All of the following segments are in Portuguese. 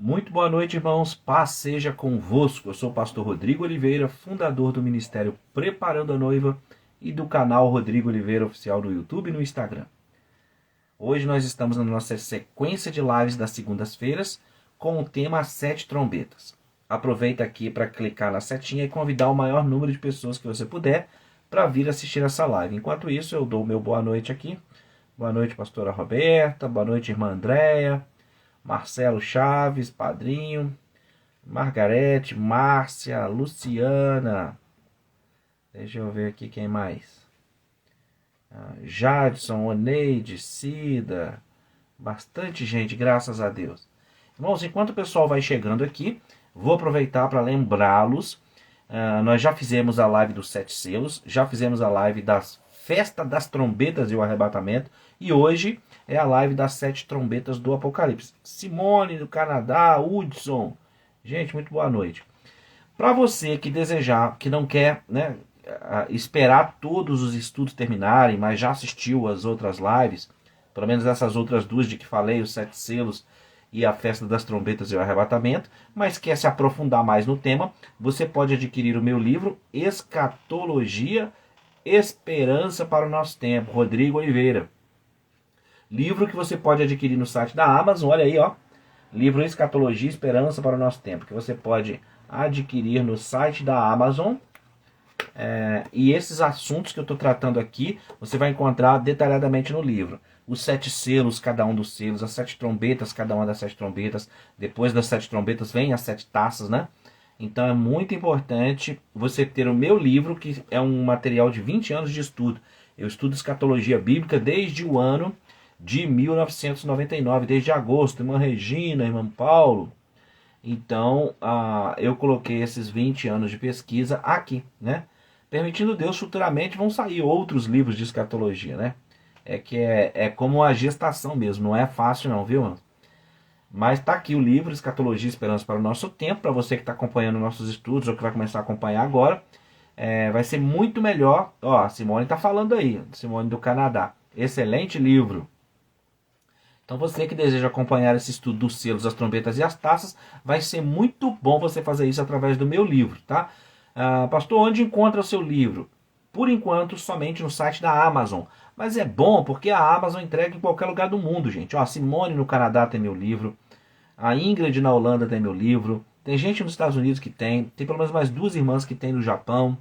Muito boa noite, irmãos. Paz seja convosco. Eu sou o pastor Rodrigo Oliveira, fundador do Ministério Preparando a Noiva e do canal Rodrigo Oliveira Oficial no YouTube e no Instagram. Hoje nós estamos na nossa sequência de lives das segundas-feiras com o tema As Sete Trombetas. Aproveita aqui para clicar na setinha e convidar o maior número de pessoas que você puder para vir assistir essa live. Enquanto isso, eu dou o meu boa noite aqui. Boa noite, pastora Roberta. Boa noite, irmã Andréia. Marcelo Chaves, Padrinho, Margarete, Márcia, Luciana, deixa eu ver aqui quem mais, Jadson, Oneide, Cida, bastante gente, graças a Deus. Irmãos, enquanto o pessoal vai chegando aqui, vou aproveitar para lembrá-los, nós já fizemos a live dos 7 selos, já fizemos a live das Festa das Trombetas e o Arrebatamento, e hoje é a live das 7 trombetas do Apocalipse. Simone do Canadá, Hudson, gente, muito boa noite. Para você que desejar, que não quer esperar todos os estudos terminarem, mas já assistiu as outras lives, pelo menos essas outras duas de que falei, os 7 selos e a Festa das Trombetas e o Arrebatamento, mas quer se aprofundar mais no tema, você pode adquirir o meu livro Escatologia, Esperança para o Nosso Tempo, Rodrigo Oliveira. Livro que você pode adquirir no site da Amazon, olha aí, ó. Livro Escatologia, Esperança para o Nosso Tempo, que você pode adquirir no site da Amazon. E esses assuntos que eu estou tratando aqui, você vai encontrar detalhadamente no livro. Os 7 selos, cada um dos selos, as 7 trombetas, cada uma das 7 trombetas. Depois das 7 trombetas vem as 7 taças, né? Então é muito importante você ter o meu livro, que é um material de 20 anos de estudo. Eu estudo escatologia bíblica desde o ano de 1999, desde agosto. Irmã Regina, irmão Paulo. Então eu coloquei esses 20 anos de pesquisa aqui, né? Permitindo Deus, futuramente vão sair outros livros de escatologia, né? É como a gestação mesmo, não é fácil não, viu, mano? Mas está aqui o livro Escatologia e Esperança para o Nosso Tempo, para você que está acompanhando nossos estudos ou que vai começar a acompanhar agora. Vai ser muito melhor. Ó, a Simone está falando aí, Simone do Canadá. Excelente livro. Então você que deseja acompanhar esse estudo dos selos, as trombetas e as taças, vai ser muito bom você fazer isso através do meu livro, tá? Pastor, onde encontra o seu livro? Por enquanto, somente no site da Amazon. Mas é bom porque a Amazon entrega em qualquer lugar do mundo, gente. Ó, a Simone no Canadá tem meu livro. A Ingrid na Holanda tem meu livro. Tem gente nos Estados Unidos que tem. Tem pelo menos mais 2 irmãs que tem no Japão.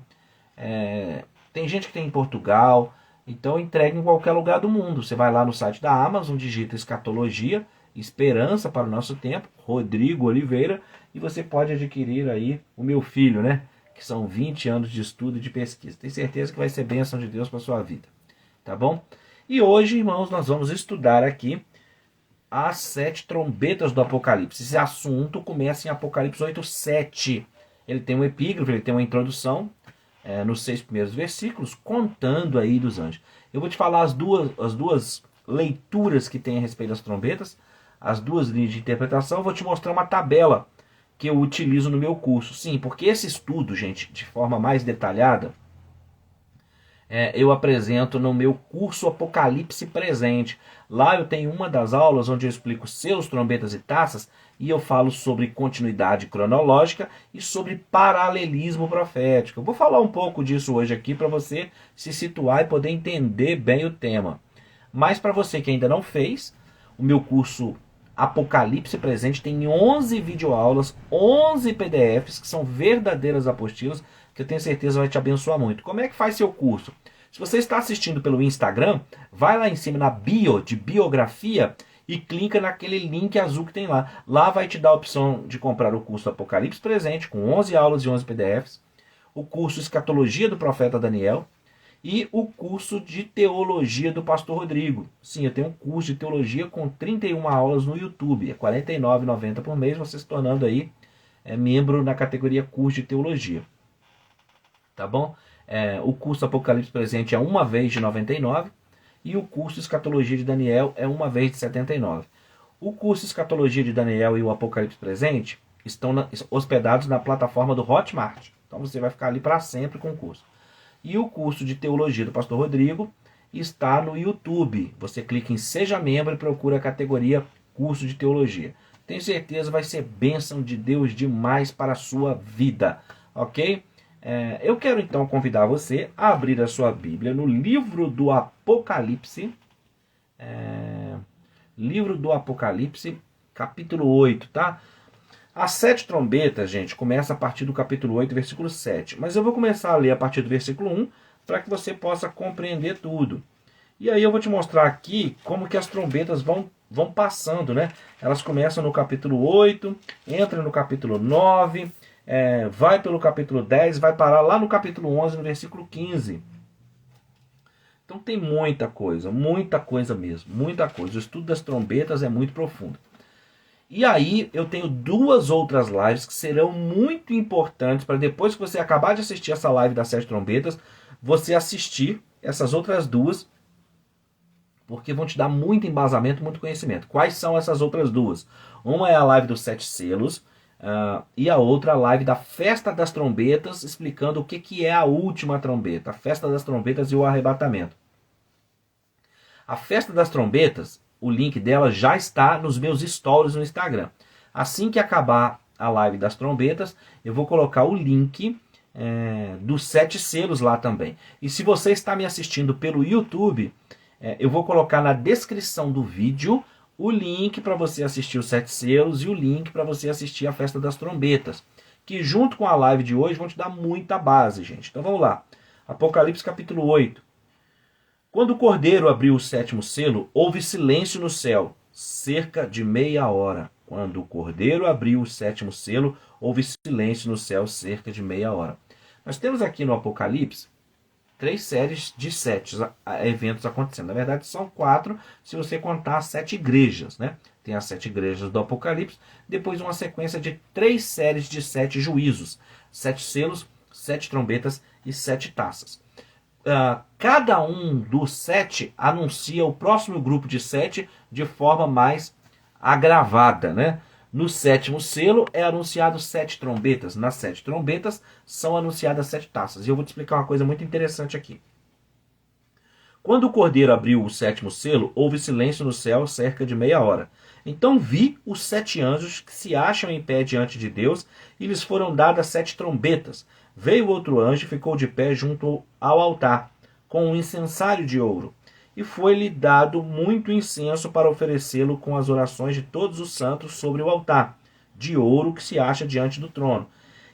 Tem gente que tem em Portugal. Então entrega em qualquer lugar do mundo. Você vai lá no site da Amazon, digita Escatologia, Esperança para o Nosso Tempo, Rodrigo Oliveira, e você pode adquirir aí o meu filho, né? Que são 20 anos de estudo e de pesquisa. Tenho certeza que vai ser bênção de Deus para a sua vida. Tá bom? E hoje, irmãos, nós vamos estudar aqui as 7 trombetas do Apocalipse. Esse assunto começa em Apocalipse 8:7. Ele tem um epígrafe, ele tem uma introdução nos 6 primeiros versículos, contando aí dos anjos. Eu vou te falar as duas leituras que tem a respeito das trombetas, as 2 linhas de interpretação. Eu vou te mostrar uma tabela que eu utilizo no meu curso. Sim, porque esse estudo, gente, de forma mais detalhada, eu apresento no meu curso Apocalipse Presente. Lá eu tenho uma das aulas onde eu explico selos, trombetas e taças, e eu falo sobre continuidade cronológica e sobre paralelismo profético. Eu vou falar um pouco disso hoje aqui para você se situar e poder entender bem o tema. Mas para você que ainda não fez, o meu curso Apocalipse Presente tem 11 videoaulas, 11 PDFs, que são verdadeiras apostilas, que eu tenho certeza vai te abençoar muito. Como é que faz seu curso? Se você está assistindo pelo Instagram, vai lá em cima na bio de biografia e clica naquele link azul que tem lá. Lá vai te dar a opção de comprar o curso Apocalipse Presente, com 11 aulas e 11 PDFs, o curso Escatologia do Profeta Daniel e o curso de Teologia do Pastor Rodrigo. Sim, eu tenho um curso de Teologia com 31 aulas no YouTube. É R$ 49,90 por mês, você se tornando aí membro na categoria Curso de Teologia. Tá bom? O curso Apocalipse Presente é uma vez de R$ 99 e o curso Escatologia de Daniel é uma vez de R$ 79. O curso Escatologia de Daniel e o Apocalipse Presente estão hospedados na plataforma do Hotmart. Então você vai ficar ali para sempre com o curso. E o curso de Teologia do Pastor Rodrigo está no YouTube. Você clica em Seja Membro e procura a categoria Curso de Teologia. Tenho certeza vai ser bênção de Deus demais para a sua vida, ok? Eu quero então convidar você a abrir a sua Bíblia no livro do Apocalipse, livro do Apocalipse, capítulo 8, tá? As 7 trombetas, gente, começa a partir do capítulo 8, versículo 7. Mas eu vou começar a ler a partir do versículo 1 para que você possa compreender tudo. E aí eu vou te mostrar aqui como que as trombetas vão passando, né? Elas começam no capítulo 8, entram no capítulo 9, vai pelo capítulo 10, vai parar lá no capítulo 11, no versículo 15. Então tem muita coisa mesmo, muita coisa. O estudo das trombetas é muito profundo. E aí eu tenho 2 outras lives que serão muito importantes para depois que você acabar de assistir essa live das 7 trombetas, você assistir essas outras 2, porque vão te dar muito embasamento, muito conhecimento. Quais são essas outras 2? Uma é a live dos 7 selos, e a outra a live da Festa das Trombetas, explicando o que é a última trombeta, a Festa das Trombetas e o arrebatamento. A Festa das Trombetas, o link dela já está nos meus stories no Instagram. Assim que acabar a live das trombetas, eu vou colocar o link dos 7 selos lá também. E se você está me assistindo pelo YouTube, eu vou colocar na descrição do vídeo o link para você assistir os 7 selos e o link para você assistir a Festa das Trombetas, que junto com a live de hoje vão te dar muita base, gente. Então vamos lá. Apocalipse capítulo 8. Quando o Cordeiro abriu o 7º selo, houve silêncio no céu, cerca de meia hora. Quando o Cordeiro abriu o 7º selo, houve silêncio no céu, cerca de meia hora. Nós temos aqui no Apocalipse 3 séries de 7 eventos acontecendo. Na verdade, são 4, se você contar as 7 igrejas, né? Tem as 7 igrejas do Apocalipse, depois uma sequência de 3 séries de 7 juízos, 7 selos, 7 trombetas e 7 taças. Cada um dos 7 anuncia o próximo grupo de 7 de forma mais agravada, né? No 7º selo é anunciado 7 trombetas. Nas 7 trombetas são anunciadas 7 taças. E eu vou te explicar uma coisa muito interessante aqui. Quando o Cordeiro abriu o 7º selo, houve silêncio no céu cerca de meia hora. Então vi os 7 anjos que se acham em pé diante de Deus, e lhes foram dadas 7 trombetas. Veio outro anjo e ficou de pé junto ao altar, com um incensário de ouro. E foi-lhe dado muito incenso para oferecê-lo com as orações de todos os santos sobre o altar, de ouro que se acha diante do trono.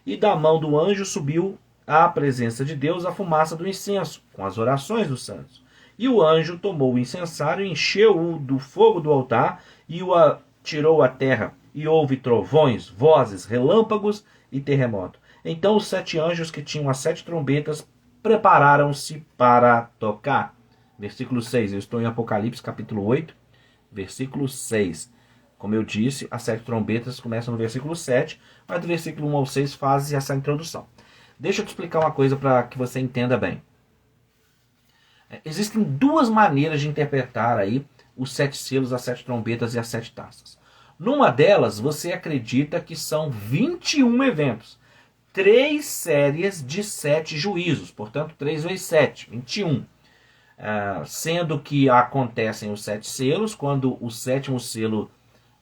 E da mão do anjo subiu à presença de Deus a fumaça do incenso, com as orações dos santos. E o anjo tomou o incensário, encheu-o do fogo do altar e o atirou à terra. E houve trovões, vozes, relâmpagos e terremoto. Então os 7 anjos que tinham as 7 trombetas prepararam-se para tocar. Versículo 6, eu estou em Apocalipse capítulo 8, versículo 6. Como eu disse, as 7 trombetas começam no versículo 7, mas do versículo 1 ao 6 faz essa introdução. Deixa eu te explicar uma coisa para que você entenda bem. Existem 2 maneiras de interpretar aí os 7 selos, as 7 trombetas e as 7 taças. Numa delas, você acredita que são 21 eventos. 3 séries de 7 juízos, portanto 3 vezes 7, 21. Sendo que acontecem os 7 selos, quando o 7º selo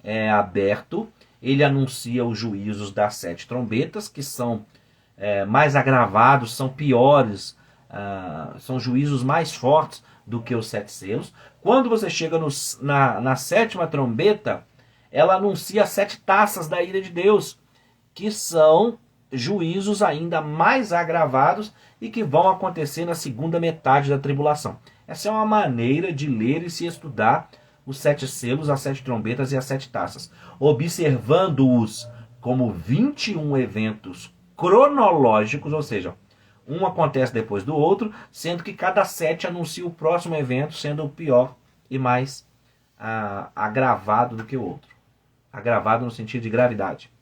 é aberto, ele anuncia os juízos das 7 trombetas, que são mais agravados, são piores, são juízos mais fortes do que os 7 selos. Quando você chega na 7ª trombeta, ela anuncia as 7 taças da ira de Deus, que são juízos ainda mais agravados e que vão acontecer na segunda metade da tribulação. Essa é uma maneira de ler e se estudar os 7 selos, as 7 trombetas e as 7 taças, observando-os como 21 eventos cronológicos, ou seja, um acontece depois do outro, sendo que cada 7 anuncia o próximo evento, sendo o pior e mais agravado do que o outro. Agravado no sentido de gravidade.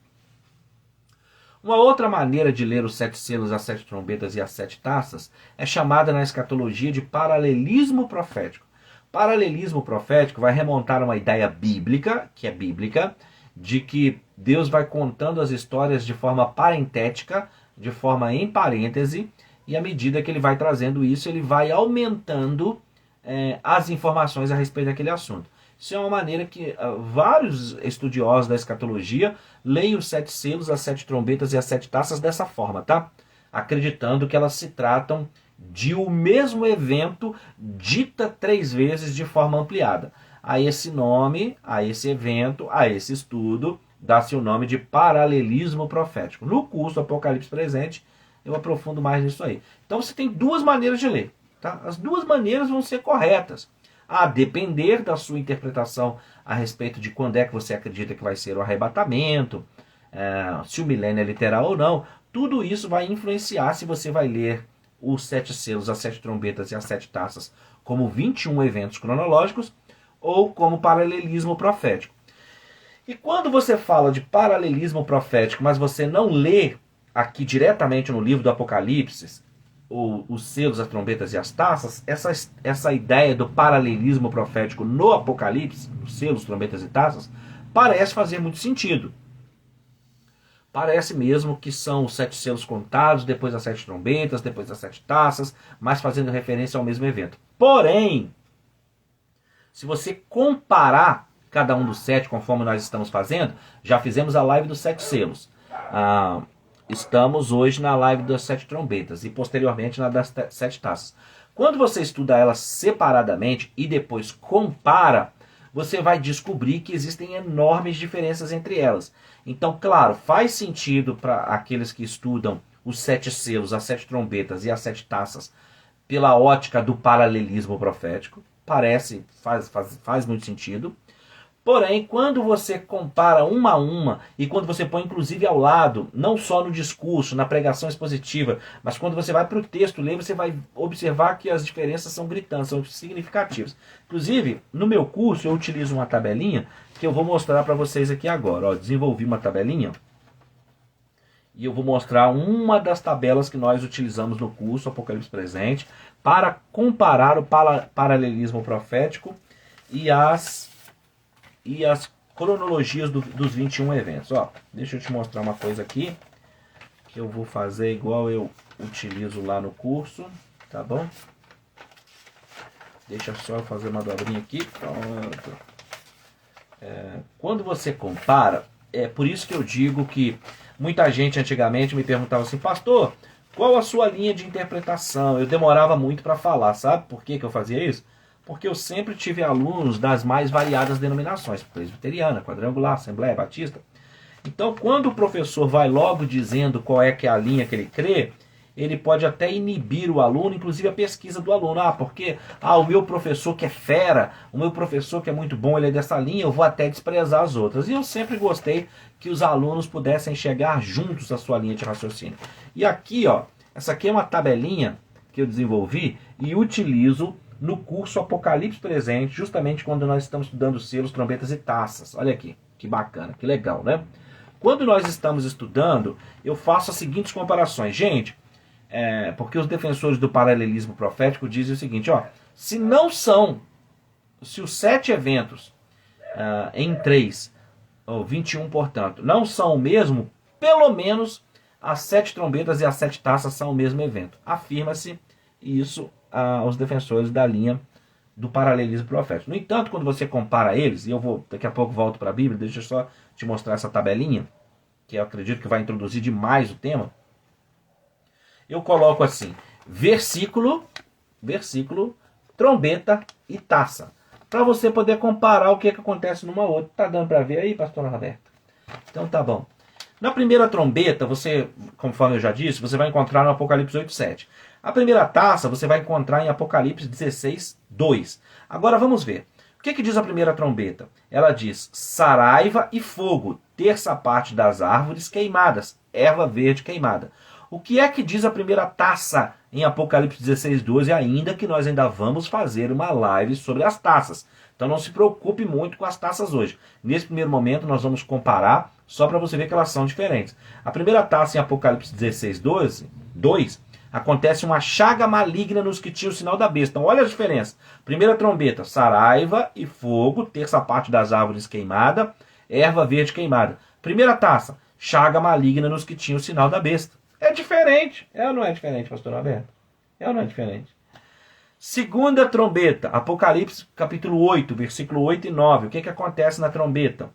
Uma outra maneira de ler os 7 selos, as 7 trombetas e as 7 taças é chamada na escatologia de paralelismo profético. Paralelismo profético vai remontar a uma ideia bíblica, que é bíblica, de que Deus vai contando as histórias de forma parentética, de forma em parêntese, e à medida que ele vai trazendo isso, ele vai aumentando as informações a respeito daquele assunto. Isso é uma maneira que vários estudiosos da escatologia leem os 7 selos, as 7 trombetas e as 7 taças dessa forma, tá? Acreditando que elas se tratam de o mesmo evento dita 3 vezes de forma ampliada. A esse nome, a esse evento, a esse estudo, dá-se o nome de paralelismo profético. No curso Apocalipse Presente, eu aprofundo mais nisso aí. Então você tem 2 maneiras de ler, tá? As 2 maneiras vão ser corretas, a depender da sua interpretação a respeito de quando é que você acredita que vai ser o arrebatamento, se o milênio é literal ou não. Tudo isso vai influenciar se você vai ler os 7 selos, as 7 trombetas e as 7 taças como 21 eventos cronológicos ou como paralelismo profético. E quando você fala de paralelismo profético, mas você não lê aqui diretamente no livro do Apocalipse, os selos, as trombetas e as taças, essa ideia do paralelismo profético no Apocalipse, os selos, trombetas e taças, parece fazer muito sentido. Parece mesmo que são os 7 selos contados, depois as 7 trombetas, depois as 7 taças, mas fazendo referência ao mesmo evento. Porém, se você comparar cada um dos 7, conforme nós estamos fazendo, já fizemos a live dos 7 selos. Estamos hoje na live das 7 trombetas e posteriormente na das 7 taças. Quando você estuda elas separadamente e depois compara, você vai descobrir que existem enormes diferenças entre elas. Então, claro, faz sentido para aqueles que estudam os 7 selos, as 7 trombetas e as 7 taças pela ótica do paralelismo profético. Faz muito sentido. Porém, quando você compara uma a uma, e quando você põe inclusive ao lado, não só no discurso, na pregação expositiva, mas quando você vai para o texto ler, você vai observar que as diferenças são gritantes, são significativas. Inclusive, no meu curso eu utilizo uma tabelinha que eu vou mostrar para vocês aqui agora. Ó, desenvolvi uma tabelinha e eu vou mostrar uma das tabelas que nós utilizamos no curso Apocalipse Presente para comparar o paralelismo profético e as cronologias dos 21 eventos. Ó, deixa eu te mostrar uma coisa aqui, que eu vou fazer igual eu utilizo lá no curso, tá bom? Deixa só eu fazer uma dobrinha aqui. Pronto. Quando você compara, é por isso que eu digo que muita gente antigamente me perguntava assim, pastor, qual a sua linha de interpretação? Eu demorava muito para falar, sabe por que eu fazia isso? Porque eu sempre tive alunos das mais variadas denominações, presbiteriana, quadrangular, assembleia, batista. Então, quando o professor vai logo dizendo qual é que é a linha que ele crê, ele pode até inibir o aluno, inclusive a pesquisa do aluno. Porque o meu professor que é fera, o meu professor que é muito bom, ele é dessa linha, eu vou até desprezar as outras. E eu sempre gostei que os alunos pudessem chegar juntos à sua linha de raciocínio. E aqui, ó, essa aqui é uma tabelinha que eu desenvolvi e utilizo no curso Apocalipse Presente, justamente quando nós estamos estudando selos, trombetas e taças. Olha aqui, que bacana, que legal, né? Quando nós estamos estudando, eu faço as seguintes comparações. Gente, porque os defensores do paralelismo profético dizem o seguinte, ó, se os 7 eventos em 3, ou 21, portanto, não são o mesmo, pelo menos as 7 trombetas e as 7 taças são o mesmo evento. Afirma-se isso aos defensores da linha do paralelismo profético. No entanto, quando você compara eles, e eu daqui a pouco volto para a Bíblia, deixa eu só te mostrar essa tabelinha, que eu acredito que vai introduzir demais o tema. Eu coloco assim, versículo, trombeta e taça, para você poder comparar o que acontece numa outra. Tá dando para ver aí, pastor Roberto? Então tá bom. Na primeira trombeta, você, conforme eu já disse, você vai encontrar no Apocalipse 8:7. A primeira taça você vai encontrar em Apocalipse 16:2. Agora vamos ver. O que diz a primeira trombeta? Ela diz, saraiva e fogo, terça parte das árvores queimadas, erva verde queimada. O que é que diz a primeira taça em Apocalipse 16:12, ainda que nós ainda vamos fazer uma live sobre as taças. Então não se preocupe muito com as taças hoje. Nesse primeiro momento nós vamos comparar, só para você ver que elas são diferentes. A primeira taça em Apocalipse 16:2, acontece uma chaga maligna nos que tinham o sinal da besta. Então olha a diferença. Primeira trombeta, saraiva e fogo, terça parte das árvores queimada, erva verde queimada. Primeira taça, chaga maligna nos que tinham o sinal da besta. É diferente. É ou não é diferente, pastor Alberto? É ou não é diferente? Segunda trombeta, Apocalipse capítulo 8, versículo 8 e 9. O que acontece na trombeta?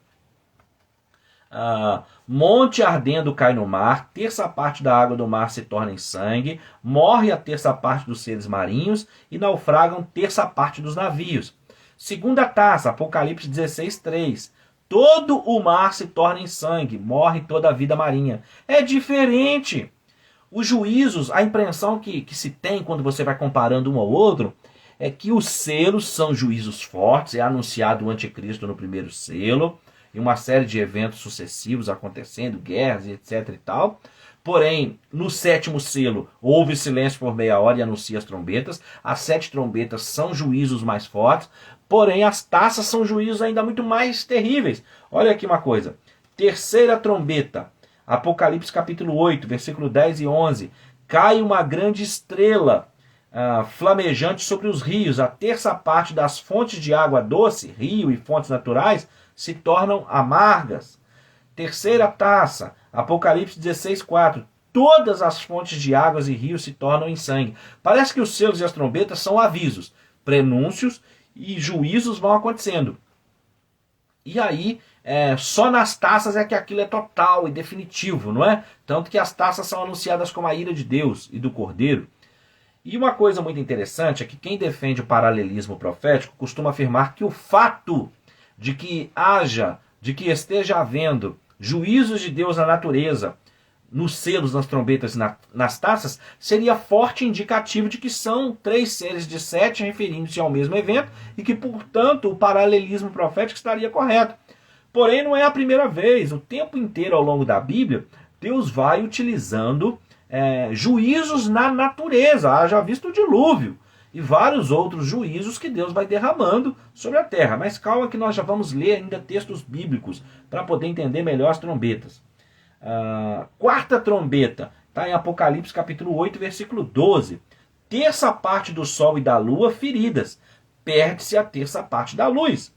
Monte ardendo cai no mar, terça parte da água do mar se torna em sangue, morre a terça parte dos seres marinhos e naufragam terça parte dos navios. Segunda taça, Apocalipse 16, 3. Todo o mar se torna em sangue, morre toda a vida marinha. É diferente. Os juízos, a impressão que se tem quando você vai comparando um ao outro, é que os selos são juízos fortes, é anunciado o anticristo no primeiro selo, e uma série de eventos sucessivos acontecendo, guerras e etc e tal. Porém, no sétimo selo, houve silêncio por meia hora e anuncia as trombetas. As 7 trombetas são juízos mais fortes, porém as taças são juízos ainda muito mais terríveis. Olha aqui uma coisa. Terceira trombeta, Apocalipse capítulo 8, versículo 10 e 11. Cai uma grande estrela flamejante sobre os rios. A terça parte das fontes de água doce, rio e fontes naturais, se tornam amargas. Terceira taça, Apocalipse 16, 4. Todas as fontes de águas e rios se tornam em sangue. Parece que os selos e as trombetas são avisos, prenúncios e juízos vão acontecendo. E aí, só nas taças é que aquilo é total e definitivo, não é? Tanto que as taças são anunciadas como a ira de Deus e do Cordeiro. E uma coisa muito interessante é que quem defende o paralelismo profético costuma afirmar que o fato de que esteja havendo juízos de Deus na natureza, nos selos, nas trombetas e nas taças, seria forte indicativo de que são 3 seres de 7 referindo-se ao mesmo evento e que, portanto, o paralelismo profético estaria correto. Porém, não é a primeira vez. O tempo inteiro ao longo da Bíblia, Deus vai utilizando juízos na natureza. Haja visto o dilúvio e vários outros juízos que Deus vai derramando sobre a terra. Mas calma que nós já vamos ler ainda textos bíblicos para poder entender melhor as trombetas. Quarta trombeta, está em Apocalipse capítulo 8, versículo 12. Terça parte do sol e da lua feridas, perde-se a terça parte da luz.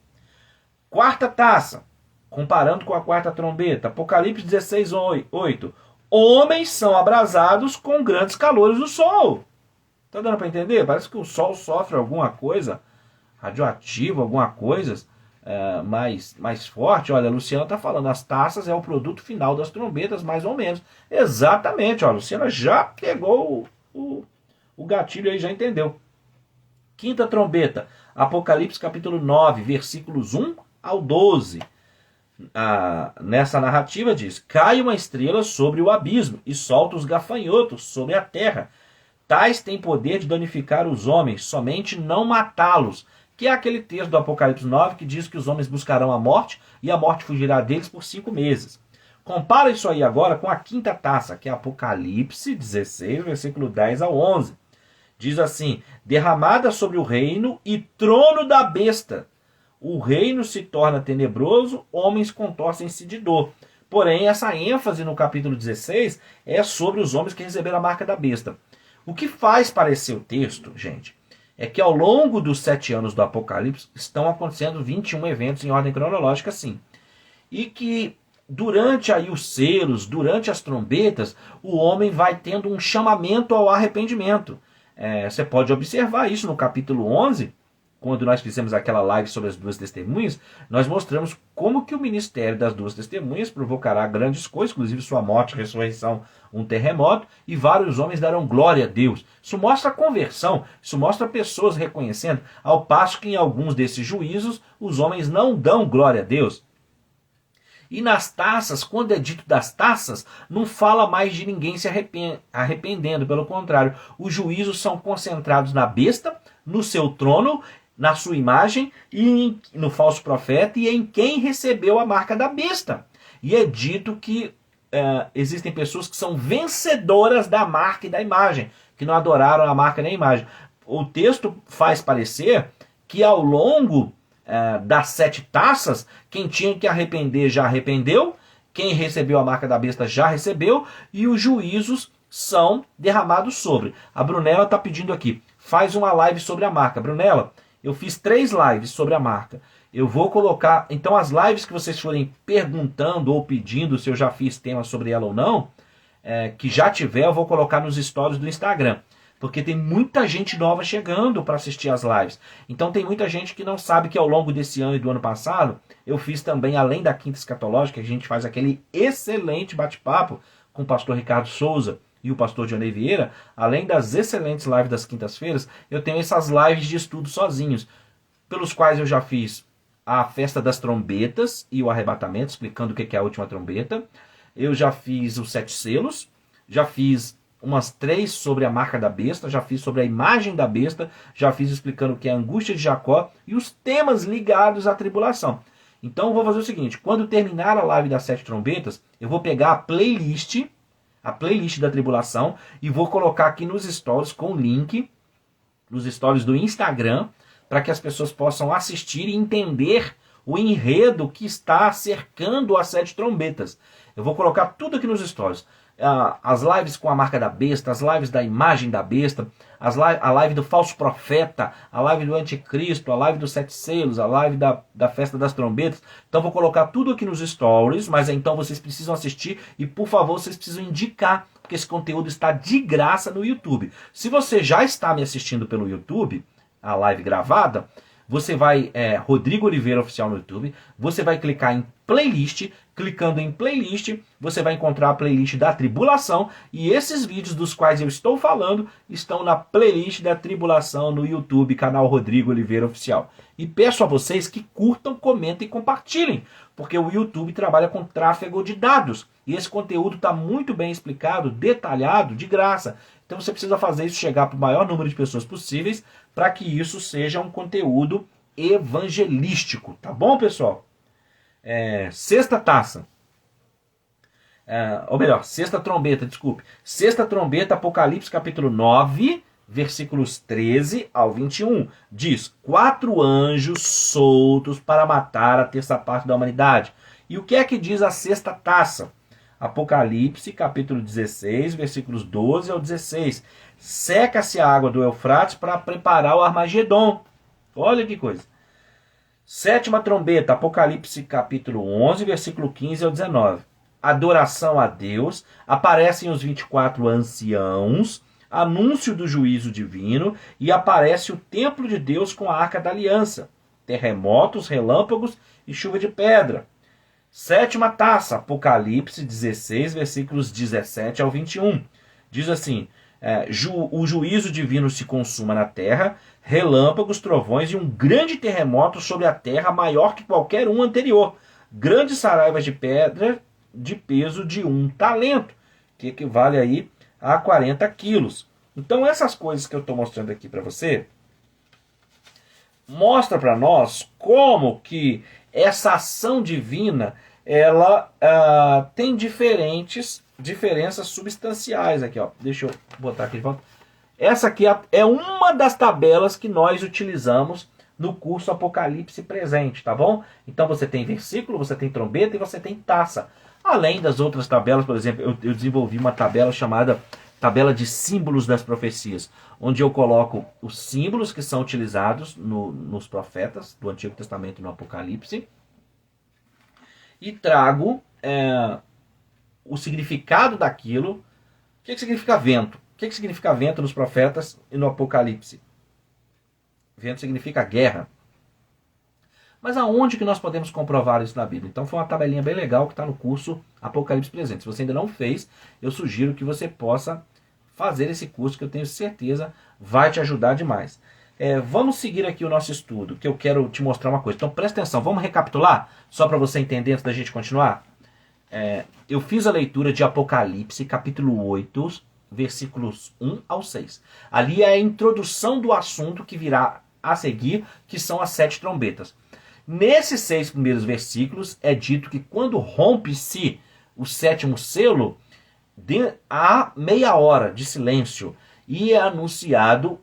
Quarta taça, comparando com a quarta trombeta, Apocalipse 16, 8. Homens são abrasados com grandes calores do sol. Tá dando para entender? Parece que o sol sofre alguma coisa radioativa, alguma coisa mais forte. Olha, a Luciana está falando, as taças é o produto final das trombetas, mais ou menos. Exatamente, olha, a Luciana já pegou o gatilho aí, já entendeu. Quinta trombeta, Apocalipse capítulo 9, versículos 1 ao 12. Nessa narrativa diz: cai uma estrela sobre o abismo e solta os gafanhotos sobre a terra. Tais têm poder de danificar os homens, somente não matá-los. Que é aquele texto do Apocalipse 9 que diz que os homens buscarão a morte e a morte fugirá deles por 5 meses. Compara isso aí agora com a quinta taça, que é Apocalipse 16, versículo 10 ao 11. Diz assim: derramada sobre o reino e trono da besta. O reino se torna tenebroso, homens contorcem-se de dor. Porém, essa ênfase no capítulo 16 é sobre os homens que receberam a marca da besta. O que faz parecer o texto, gente, é que ao longo dos 7 anos do Apocalipse estão acontecendo 21 eventos em ordem cronológica, sim. E que durante aí os selos, durante as trombetas, o homem vai tendo um chamamento ao arrependimento. Você pode observar isso no capítulo 11, quando nós fizemos aquela live sobre as 2 testemunhas, nós mostramos como que o ministério das 2 testemunhas provocará grandes coisas, inclusive sua morte, ressurreição, um terremoto, e vários homens darão glória a Deus. Isso mostra a conversão, isso mostra pessoas reconhecendo, ao passo que em alguns desses juízos os homens não dão glória a Deus. E nas taças, quando é dito das taças, não fala mais de ninguém se arrependendo, pelo contrário, os juízos são concentrados na besta, no seu trono, na sua imagem, e no falso profeta, e em quem recebeu a marca da besta. E é dito que existem pessoas que são vencedoras da marca e da imagem, que não adoraram a marca nem a imagem. O texto faz parecer que ao longo das 7 taças, quem tinha que arrepender já arrependeu, quem recebeu a marca da besta já recebeu, e os juízos são derramados sobre. A Brunella está pedindo aqui, faz uma live sobre a marca. Brunella, eu fiz 3 lives sobre a marca. Eu vou colocar, então as lives que vocês forem perguntando ou pedindo se eu já fiz tema sobre ela ou não, que já tiver, eu vou colocar nos stories do Instagram. Porque tem muita gente nova chegando para assistir as lives. Então tem muita gente que não sabe que ao longo desse ano e do ano passado, eu fiz também, além da Quinta Escatológica, a gente faz aquele excelente bate-papo com o pastor Ricardo Souza e o pastor Dionei Vieira. Além das excelentes lives das quintas-feiras, eu tenho essas lives de estudo sozinhos, pelos quais eu já fiz a Festa das Trombetas e o Arrebatamento, explicando o que é a última trombeta. Eu já fiz os 7 selos, já fiz umas 3 sobre a marca da besta, já fiz sobre a imagem da besta, já fiz explicando o que é a angústia de Jacó e os temas ligados à tribulação. Então eu vou fazer o seguinte, quando terminar a live das 7 trombetas, eu vou pegar a playlist da tribulação, e vou colocar aqui nos stories com link, nos stories do Instagram, para que as pessoas possam assistir e entender o enredo que está cercando as 7 trombetas. Eu vou colocar tudo aqui nos stories. As lives com a marca da besta, as lives da imagem da besta, a live do falso profeta, a live do anticristo, a live dos 7 selos, a live da festa das trombetas. Então vou colocar tudo aqui nos stories, mas então vocês precisam assistir e, por favor, vocês precisam indicar, porque esse conteúdo está de graça no YouTube. Se você já está me assistindo pelo YouTube, a live gravada, você vai, Rodrigo Oliveira Oficial no YouTube, você vai clicar em playlist, clicando em playlist, você vai encontrar a playlist da tribulação, e esses vídeos dos quais eu estou falando estão na playlist da tribulação no YouTube, canal Rodrigo Oliveira Oficial. E peço a vocês que curtam, comentem e compartilhem, porque o YouTube trabalha com tráfego de dados, e esse conteúdo está muito bem explicado, detalhado, de graça. Então você precisa fazer isso chegar para o maior número de pessoas possíveis, para que isso seja um conteúdo evangelístico, tá bom, pessoal? Sexta taça. Ou melhor, sexta trombeta, desculpe. Sexta trombeta, Apocalipse capítulo 9, versículos 13 ao 21. Diz, 4 anjos soltos para matar a terça parte da humanidade. E o que é que diz a sexta taça? Apocalipse capítulo 16, versículos 12 ao 16. Seca-se a água do Eufrates para preparar o Armagedon. Olha que coisa. Sétima trombeta, Apocalipse capítulo 11, versículo 15 ao 19. Adoração a Deus, aparecem os 24 anciãos, anúncio do juízo divino, e aparece o templo de Deus com a arca da aliança, terremotos, relâmpagos e chuva de pedra. Sétima taça, Apocalipse 16, versículos 17 ao 21. Diz assim, o juízo divino se consuma na terra, relâmpagos, trovões e um grande terremoto sobre a terra maior que qualquer um anterior. Grandes saraivas de pedra de peso de 1 talento, que equivale aí a 40 quilos. Então essas coisas que eu estou mostrando aqui para você, mostra para nós como que essa ação divina, ela tem diferenças substanciais aqui, ó. Deixa eu botar aqui de volta. Essa aqui é uma das tabelas que nós utilizamos no curso Apocalipse Presente, tá bom? Então você tem versículo, você tem trombeta e você tem taça. Além das outras tabelas, por exemplo, eu desenvolvi uma tabela chamada tabela de símbolos das profecias, onde eu coloco os símbolos que são utilizados nos profetas do Antigo Testamento e no Apocalipse, e trago o significado daquilo. O que significa vento? O que significa vento nos profetas e no Apocalipse? Vento significa guerra. Mas aonde que nós podemos comprovar isso na Bíblia? Então foi uma tabelinha bem legal que está no curso Apocalipse Presente. Se você ainda não fez, eu sugiro que você possa fazer esse curso, que eu tenho certeza vai te ajudar demais. Vamos seguir aqui o nosso estudo, que eu quero te mostrar uma coisa. Então presta atenção, vamos recapitular? Só para você entender antes da gente continuar. Eu fiz a leitura de Apocalipse, capítulo 8, versículos 1 ao 6. Ali é a introdução do assunto que virá a seguir, que são as 7 trombetas. Nesses 6 primeiros versículos é dito que quando rompe-se o 7º selo, há meia hora de silêncio e é anunciado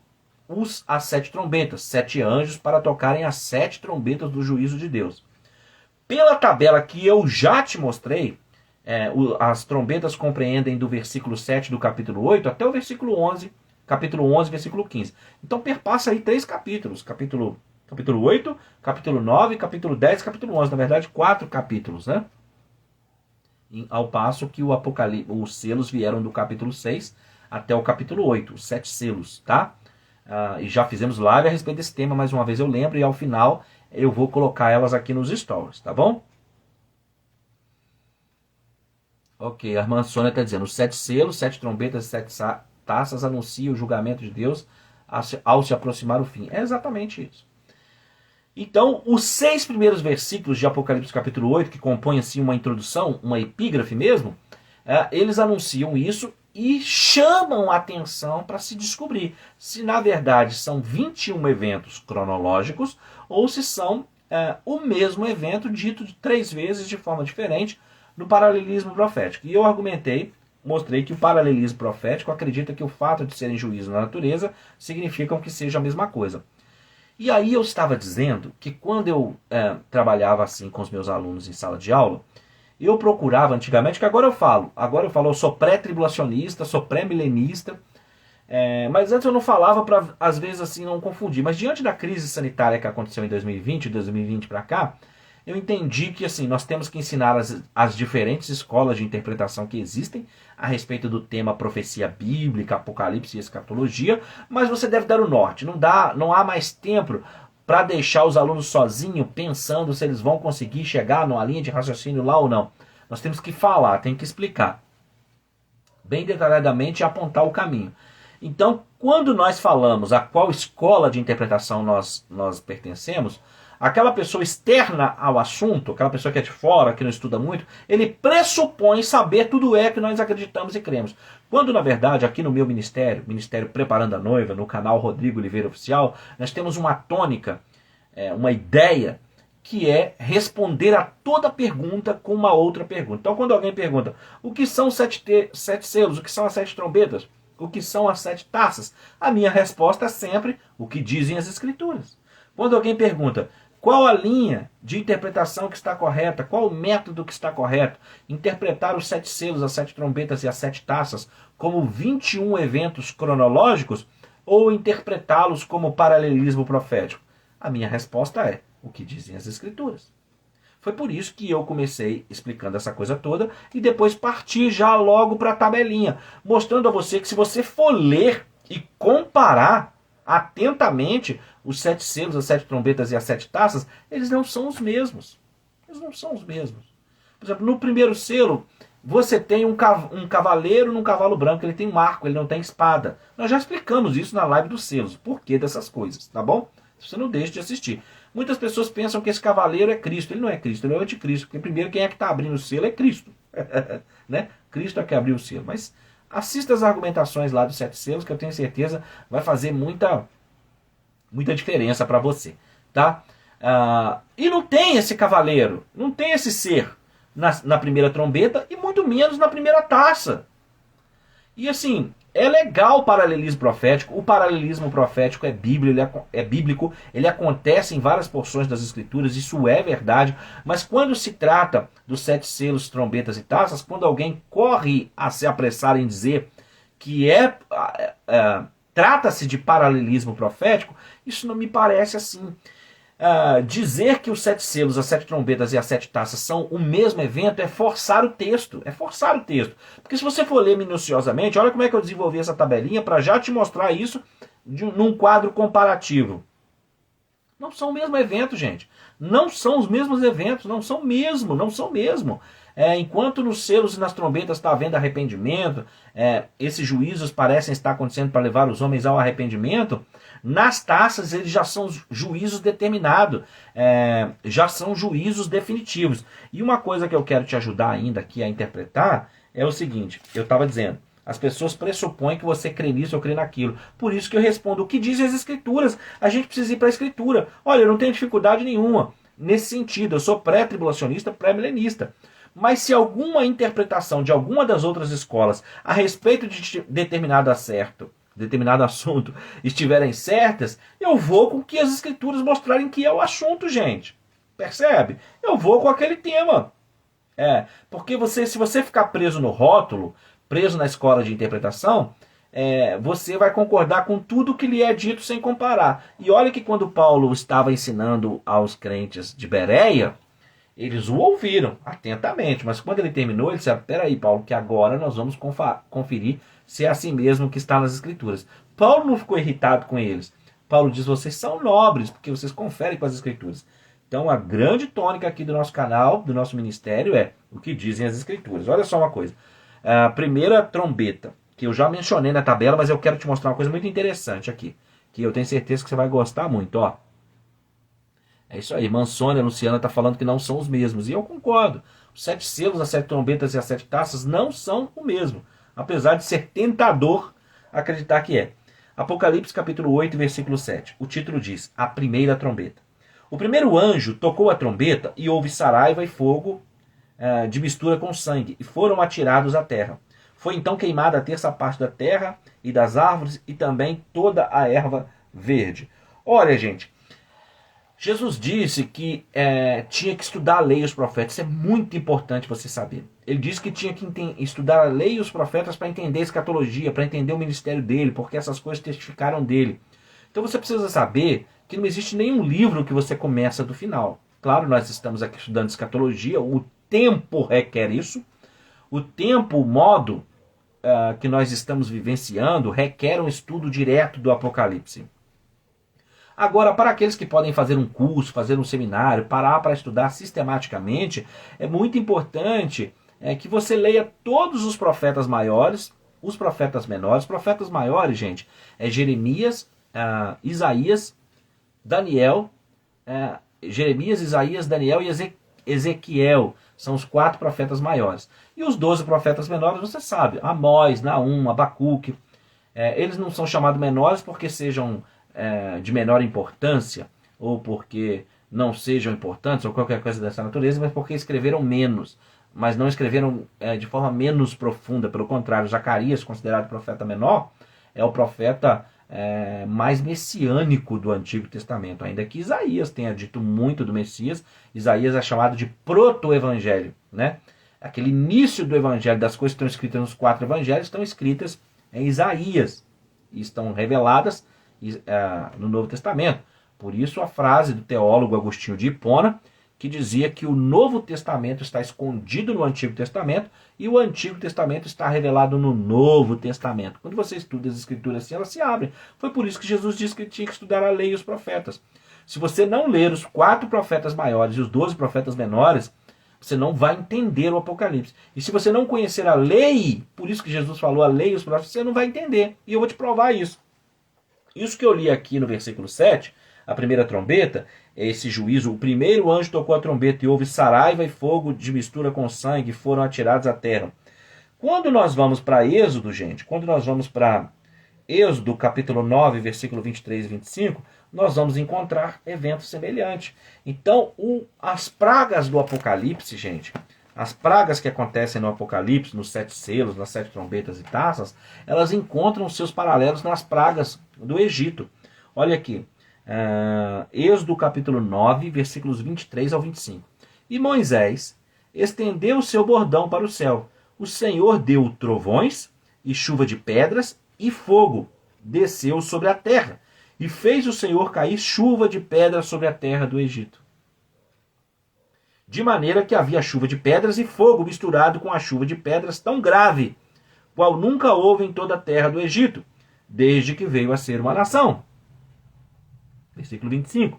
as 7 trombetas, 7 anjos para tocarem as 7 trombetas do juízo de Deus. Pela tabela que eu já te mostrei, as trombetas compreendem do versículo 7 do capítulo 8 até o versículo 11, capítulo 11, versículo 15. Então perpassa aí 3 capítulos, capítulo 8, capítulo 9, capítulo 10, capítulo 11. Na verdade, 4 capítulos, né? Ao passo que os selos vieram do capítulo 6 até o capítulo 8, os 7 selos, tá? E já fizemos live a respeito desse tema, mais uma vez eu lembro, e ao final eu vou colocar elas aqui nos stories, tá bom? Ok, a irmã Sônia está dizendo, os 7 selos, 7 trombetas e 7 taças anunciam o julgamento de Deus ao se aproximar o fim. É exatamente isso. Então, os 6 primeiros versículos de Apocalipse capítulo 8, que compõem assim uma introdução, uma epígrafe mesmo, eles anunciam isso e chamam a atenção para se descobrir se na verdade são 21 eventos cronológicos ou se são o mesmo evento dito 3 vezes de forma diferente no paralelismo profético. E eu mostrei que o paralelismo profético acredita que o fato de serem juízos na natureza significam que seja a mesma coisa. E aí eu estava dizendo que quando eu trabalhava assim com os meus alunos em sala de aula, eu procurava antigamente, que agora eu falo, eu sou pré-tribulacionista, sou pré-milenista, mas antes eu não falava para, às vezes, assim, não confundir. Mas diante da crise sanitária que aconteceu em 2020 para cá, eu entendi que assim nós temos que ensinar as diferentes escolas de interpretação que existem a respeito do tema profecia bíblica, apocalipse e escatologia, mas você deve dar o norte. Não há mais tempo para deixar os alunos sozinhos pensando se eles vão conseguir chegar numa linha de raciocínio lá ou não. Nós temos que falar, tem que explicar bem detalhadamente e apontar o caminho. Então, quando nós falamos a qual escola de interpretação nós pertencemos, aquela pessoa externa ao assunto, aquela pessoa que é de fora, que não estuda muito, ele pressupõe saber tudo que nós acreditamos e cremos. Quando, na verdade, aqui no meu Ministério Preparando a Noiva, no canal Rodrigo Oliveira Oficial, nós temos uma tônica, uma ideia, que é responder a toda pergunta com uma outra pergunta. Então, quando alguém pergunta, o que são 7 selos, o que são as 7 trombetas, o que são as 7 taças, a minha resposta é sempre o que dizem as Escrituras. Quando alguém pergunta, qual a linha de interpretação que está correta? Qual o método que está correto? Interpretar os 7 selos, as 7 trombetas e as 7 taças como 21 eventos cronológicos ou interpretá-los como paralelismo profético? A minha resposta é o que dizem as Escrituras. Foi por isso que eu comecei explicando essa coisa toda e depois parti já logo para a tabelinha, mostrando a você que se você for ler e comparar atentamente os 7 selos, as 7 trombetas e as 7 taças, eles não são os mesmos. Eles não são os mesmos. Por exemplo, no primeiro selo, você tem um cavaleiro num cavalo branco, ele tem um arco, ele não tem espada. Nós já explicamos isso na live dos selos, o porquê dessas coisas, tá bom? Você não deixe de assistir. Muitas pessoas pensam que esse cavaleiro é Cristo. Ele não é Cristo, ele é o anticristo. Porque primeiro quem é que está abrindo o selo é Cristo. Né? Cristo é que abriu o selo. Mas assista as argumentações lá dos 7 selos, que eu tenho certeza vai fazer muita diferença para você. Tá? E não tem esse cavaleiro, não tem esse ser na primeira trombeta e muito menos na primeira taça. E assim, é legal o paralelismo profético. O paralelismo profético é bíblico, ele acontece em várias porções das Escrituras, isso é verdade. Mas quando se trata dos 7 selos, trombetas e taças, quando alguém corre a se apressar em dizer que trata-se de paralelismo profético, isso não me parece assim. Dizer que os 7 selos, as 7 trombetas e as 7 taças são o mesmo evento é forçar o texto. É forçar o texto. Porque se você for ler minuciosamente, olha como é que eu desenvolvi essa tabelinha para já te mostrar isso num quadro comparativo. Não são o mesmo evento, gente. Não são os mesmos eventos, não são mesmo. Enquanto nos selos e nas trombetas está havendo arrependimento, esses juízos parecem estar acontecendo para levar os homens ao arrependimento, nas taças eles já são juízos determinados, já são juízos definitivos. E uma coisa que eu quero te ajudar ainda aqui a interpretar é o seguinte, eu estava dizendo, as pessoas pressupõem que você crê nisso ou crê naquilo. Por isso que eu respondo, o que dizem as Escrituras? A gente precisa ir para a Escritura. Olha, eu não tenho dificuldade nenhuma nesse sentido, eu sou pré-tribulacionista, pré-milenista. Mas se alguma interpretação de alguma das outras escolas a respeito de determinado assunto estiverem certas, eu vou com o que as Escrituras mostrarem que é o assunto, gente. Percebe? Eu vou com aquele tema. Porque se você ficar preso no rótulo, preso na escola de interpretação, você vai concordar com tudo que lhe é dito sem comparar. E olha que quando Paulo estava ensinando aos crentes de Bereia, eles o ouviram atentamente, mas quando ele terminou, ele disse, peraí, Paulo, que agora nós vamos conferir se é assim mesmo que está nas Escrituras. Paulo não ficou irritado com eles. Paulo diz, vocês são nobres, porque vocês conferem com as Escrituras. Então a grande tônica aqui do nosso canal, do nosso ministério, é o que dizem as Escrituras. Olha só uma coisa. A primeira trombeta, que eu já mencionei na tabela, mas eu quero te mostrar uma coisa muito interessante aqui, que eu tenho certeza que você vai gostar muito, ó. É isso aí, irmã Sônia, a Luciana está falando que não são os mesmos, e eu concordo. Os 7 selos, as 7 trombetas e as 7 taças não são o mesmo, apesar de ser tentador acreditar que é. Apocalipse capítulo 8, versículo 7. O título diz, a primeira trombeta. O primeiro anjo tocou a trombeta e houve saraiva e fogo de mistura com sangue, e foram atirados à terra. Foi então queimada a terça parte da terra e das árvores e também toda a erva verde. Olha, gente, Jesus disse que tinha que estudar a lei e os profetas. Isso é muito importante você saber. Ele disse que tinha que estudar a lei e os profetas para entender a escatologia, para entender o ministério dele, porque essas coisas testificaram dele. Então você precisa saber que não existe nenhum livro que você começa do final. Claro, nós estamos aqui estudando escatologia, o tempo requer isso. O tempo, o modo que nós estamos vivenciando, requer um estudo direto do Apocalipse. Agora, para aqueles que podem fazer um curso, fazer um seminário, parar para estudar sistematicamente, é muito importante que você leia todos os profetas maiores, os profetas menores. Os profetas maiores, gente, é Jeremias, Isaías, Daniel, Jeremias, Isaías, Daniel e Ezequiel. São os 4 profetas maiores. E os 12 profetas menores, você sabe, Amós, Naum, Abacuque. Eles não são chamados menores porque sejam de menor importância, ou porque não sejam importantes, ou qualquer coisa dessa natureza, mas porque escreveram menos, mas não escreveram de forma menos profunda. Pelo contrário, Zacarias, considerado profeta menor, é o profeta mais messiânico do Antigo Testamento, ainda que Isaías tenha dito muito do Messias. Isaías é chamado de proto-evangelho, né? Aquele início do evangelho, das coisas que estão escritas nos 4 evangelhos, estão escritas em Isaías, e estão reveladas no Novo Testamento. Por isso a frase do teólogo Agostinho de Hipona, que dizia que o Novo Testamento está escondido no Antigo Testamento e o Antigo Testamento está revelado no Novo Testamento. Quando você estuda as Escrituras assim, elas se abrem. Foi por isso que Jesus disse que tinha que estudar a lei e os profetas. Se você não ler os 4 profetas maiores e os 12 profetas menores, você não vai entender o Apocalipse. E se você não conhecer a lei, por isso que Jesus falou a lei e os profetas, você não vai entender. E eu vou te provar isso. Isso que eu li aqui no versículo 7, a primeira trombeta, é esse juízo. O primeiro anjo tocou a trombeta e houve saraiva e fogo de mistura com sangue, e foram atirados à terra. Quando nós vamos para Êxodo, gente, quando nós vamos para Êxodo, capítulo 9, versículo 23 e 25, nós vamos encontrar evento semelhante. Então, as pragas do Apocalipse, gente, as pragas que acontecem no Apocalipse, nos 7 selos, nas 7 trombetas e taças, elas encontram seus paralelos nas pragas do Egito. Olha aqui, Êxodo capítulo 9, versículos 23 ao 25. E Moisés estendeu o seu bordão para o céu. O Senhor deu trovões e chuva de pedras e fogo desceu sobre a terra. E fez o Senhor cair chuva de pedras sobre a terra do Egito. De maneira que havia chuva de pedras e fogo misturado com a chuva de pedras tão grave, qual nunca houve em toda a terra do Egito, desde que veio a ser uma nação. Versículo 25.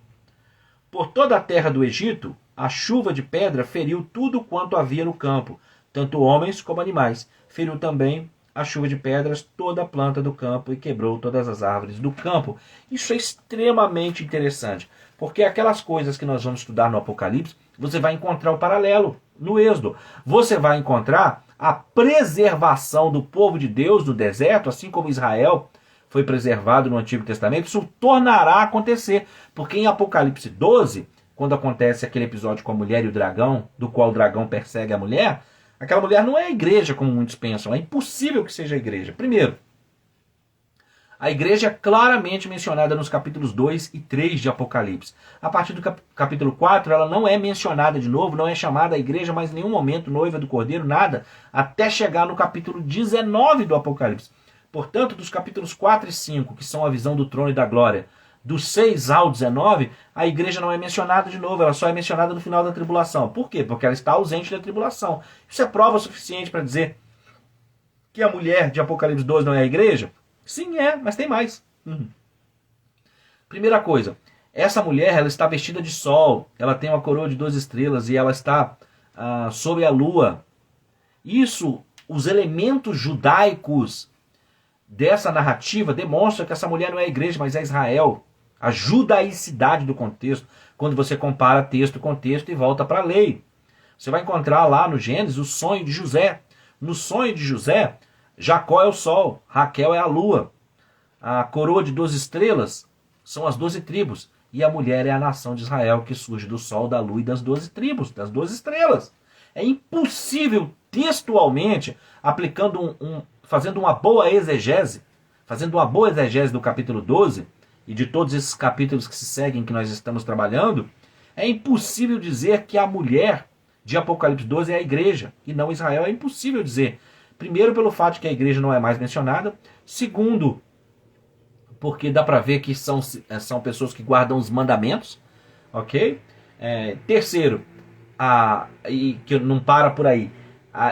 Por toda a terra do Egito, a chuva de pedra feriu tudo quanto havia no campo, tanto homens como animais. Feriu também a chuva de pedras toda a planta do campo e quebrou todas as árvores do campo. Isso é extremamente interessante, porque aquelas coisas que nós vamos estudar no Apocalipse, você vai encontrar o paralelo no Êxodo. Você vai encontrar a preservação do povo de Deus no deserto, assim como Israel foi preservado no Antigo Testamento. Isso tornará a acontecer, porque em Apocalipse 12, quando acontece aquele episódio com a mulher e o dragão, do qual o dragão persegue a mulher, aquela mulher não é a igreja, como muitos pensam. É impossível que seja a igreja. Primeiro, a igreja é claramente mencionada nos capítulos 2 e 3 de Apocalipse. A partir do capítulo 4, ela não é mencionada de novo, não é chamada a igreja, mas em nenhum momento noiva do Cordeiro, nada, até chegar no capítulo 19 do Apocalipse. Portanto, dos capítulos 4 e 5, que são a visão do trono e da glória, dos 6 ao 19, a igreja não é mencionada de novo, ela só é mencionada no final da tribulação. Por quê? Porque ela está ausente da tribulação. Isso é prova suficiente para dizer que a mulher de Apocalipse 12 não é a igreja? Sim, é, mas tem mais. Primeira coisa, essa mulher ela está vestida de sol, ela tem uma coroa de 12 estrelas e ela está sob a lua. Isso, os elementos judaicos dessa narrativa demonstram que essa mulher não é a igreja, mas é Israel. A judaicidade do contexto, quando você compara texto com texto e volta para a lei. Você vai encontrar lá no Gênesis o sonho de José. No sonho de José, Jacó é o sol, Raquel é a lua. A coroa de 12 estrelas são as 12 tribos. E a mulher é a nação de Israel, que surge do sol, da lua e das 12 tribos, das 12 estrelas. É impossível textualmente, aplicando fazendo uma boa exegese, do capítulo 12 e de todos esses capítulos que se seguem que nós estamos trabalhando, é impossível dizer que a mulher de Apocalipse 12 é a igreja e não Israel. É impossível dizer. Primeiro, pelo fato de que a igreja não é mais mencionada. Segundo, porque dá para ver que são pessoas que guardam os mandamentos. Ok? Terceiro, e que não para por aí.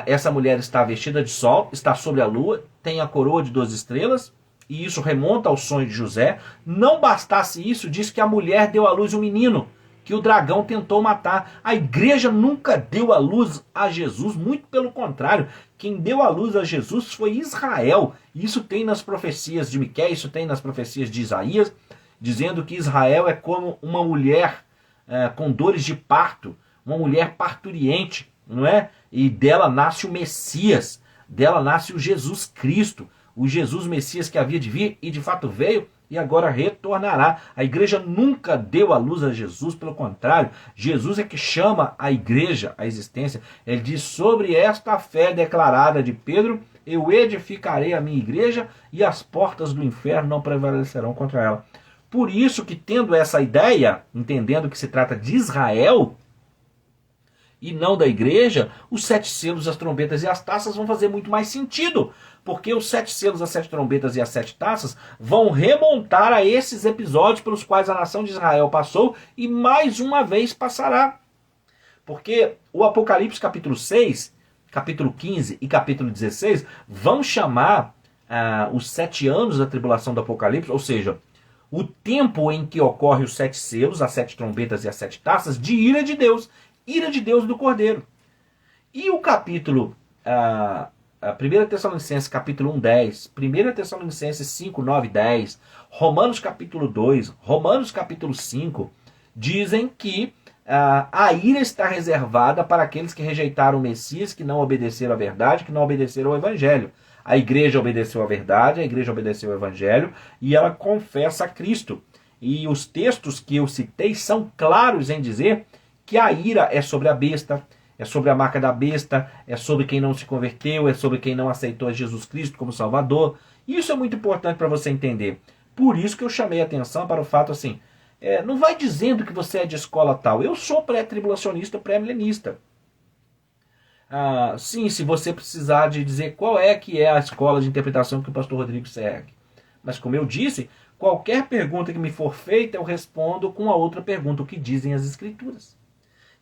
Essa mulher está vestida de sol, está sobre a lua, tem a coroa de 12 estrelas, e isso remonta ao sonho de José. Não bastasse isso, diz que a mulher deu à luz um menino, que o dragão tentou matar. A igreja nunca deu à luz a Jesus, muito pelo contrário. Quem deu à luz a Jesus foi Israel. Isso tem nas profecias de Miqueias, isso tem nas profecias de Isaías, dizendo que Israel é como uma mulher com dores de parto, uma mulher parturiente, não é? E dela nasce o Messias, dela nasce o Jesus Cristo, o Jesus Messias que havia de vir e de fato veio e agora retornará. A igreja nunca deu à luz a Jesus, pelo contrário, Jesus é que chama a igreja à existência. Ele diz: sobre esta fé declarada de Pedro, eu edificarei a minha igreja e as portas do inferno não prevalecerão contra ela. Por isso que, tendo essa ideia, entendendo que se trata de Israel e não da igreja, os 7 selos, as trombetas e as taças vão fazer muito mais sentido, porque os 7 selos, as 7 trombetas e as 7 taças vão remontar a esses episódios pelos quais a nação de Israel passou e mais uma vez passará. Porque o Apocalipse capítulo 6, capítulo 15 e capítulo 16 vão chamar os 7 anos da tribulação do Apocalipse, ou seja, o tempo em que ocorre os 7 selos, as 7 trombetas e as 7 taças, de ira de Deus do Cordeiro. E o capítulo, 1 Tessalonicenses capítulo 1, 10, 1 Tessalonicenses 5, 9, 10, Romanos capítulo 2, Romanos capítulo 5, dizem que a ira está reservada para aqueles que rejeitaram o Messias, que não obedeceram à verdade, que não obedeceram ao Evangelho. A igreja obedeceu à verdade, a igreja obedeceu ao Evangelho e ela confessa a Cristo. E os textos que eu citei são claros em dizer que a ira é sobre a besta, é sobre a marca da besta, é sobre quem não se converteu, é sobre quem não aceitou Jesus Cristo como Salvador. Isso é muito importante para você entender. Por isso que eu chamei a atenção para o fato assim, não vai dizendo que você é de escola tal. Eu sou pré-tribulacionista, pré-milenista. Sim, se você precisar de dizer qual é que é a escola de interpretação que o pastor Rodrigo segue. Mas como eu disse, qualquer pergunta que me for feita, eu respondo com a outra pergunta, o que dizem as Escrituras.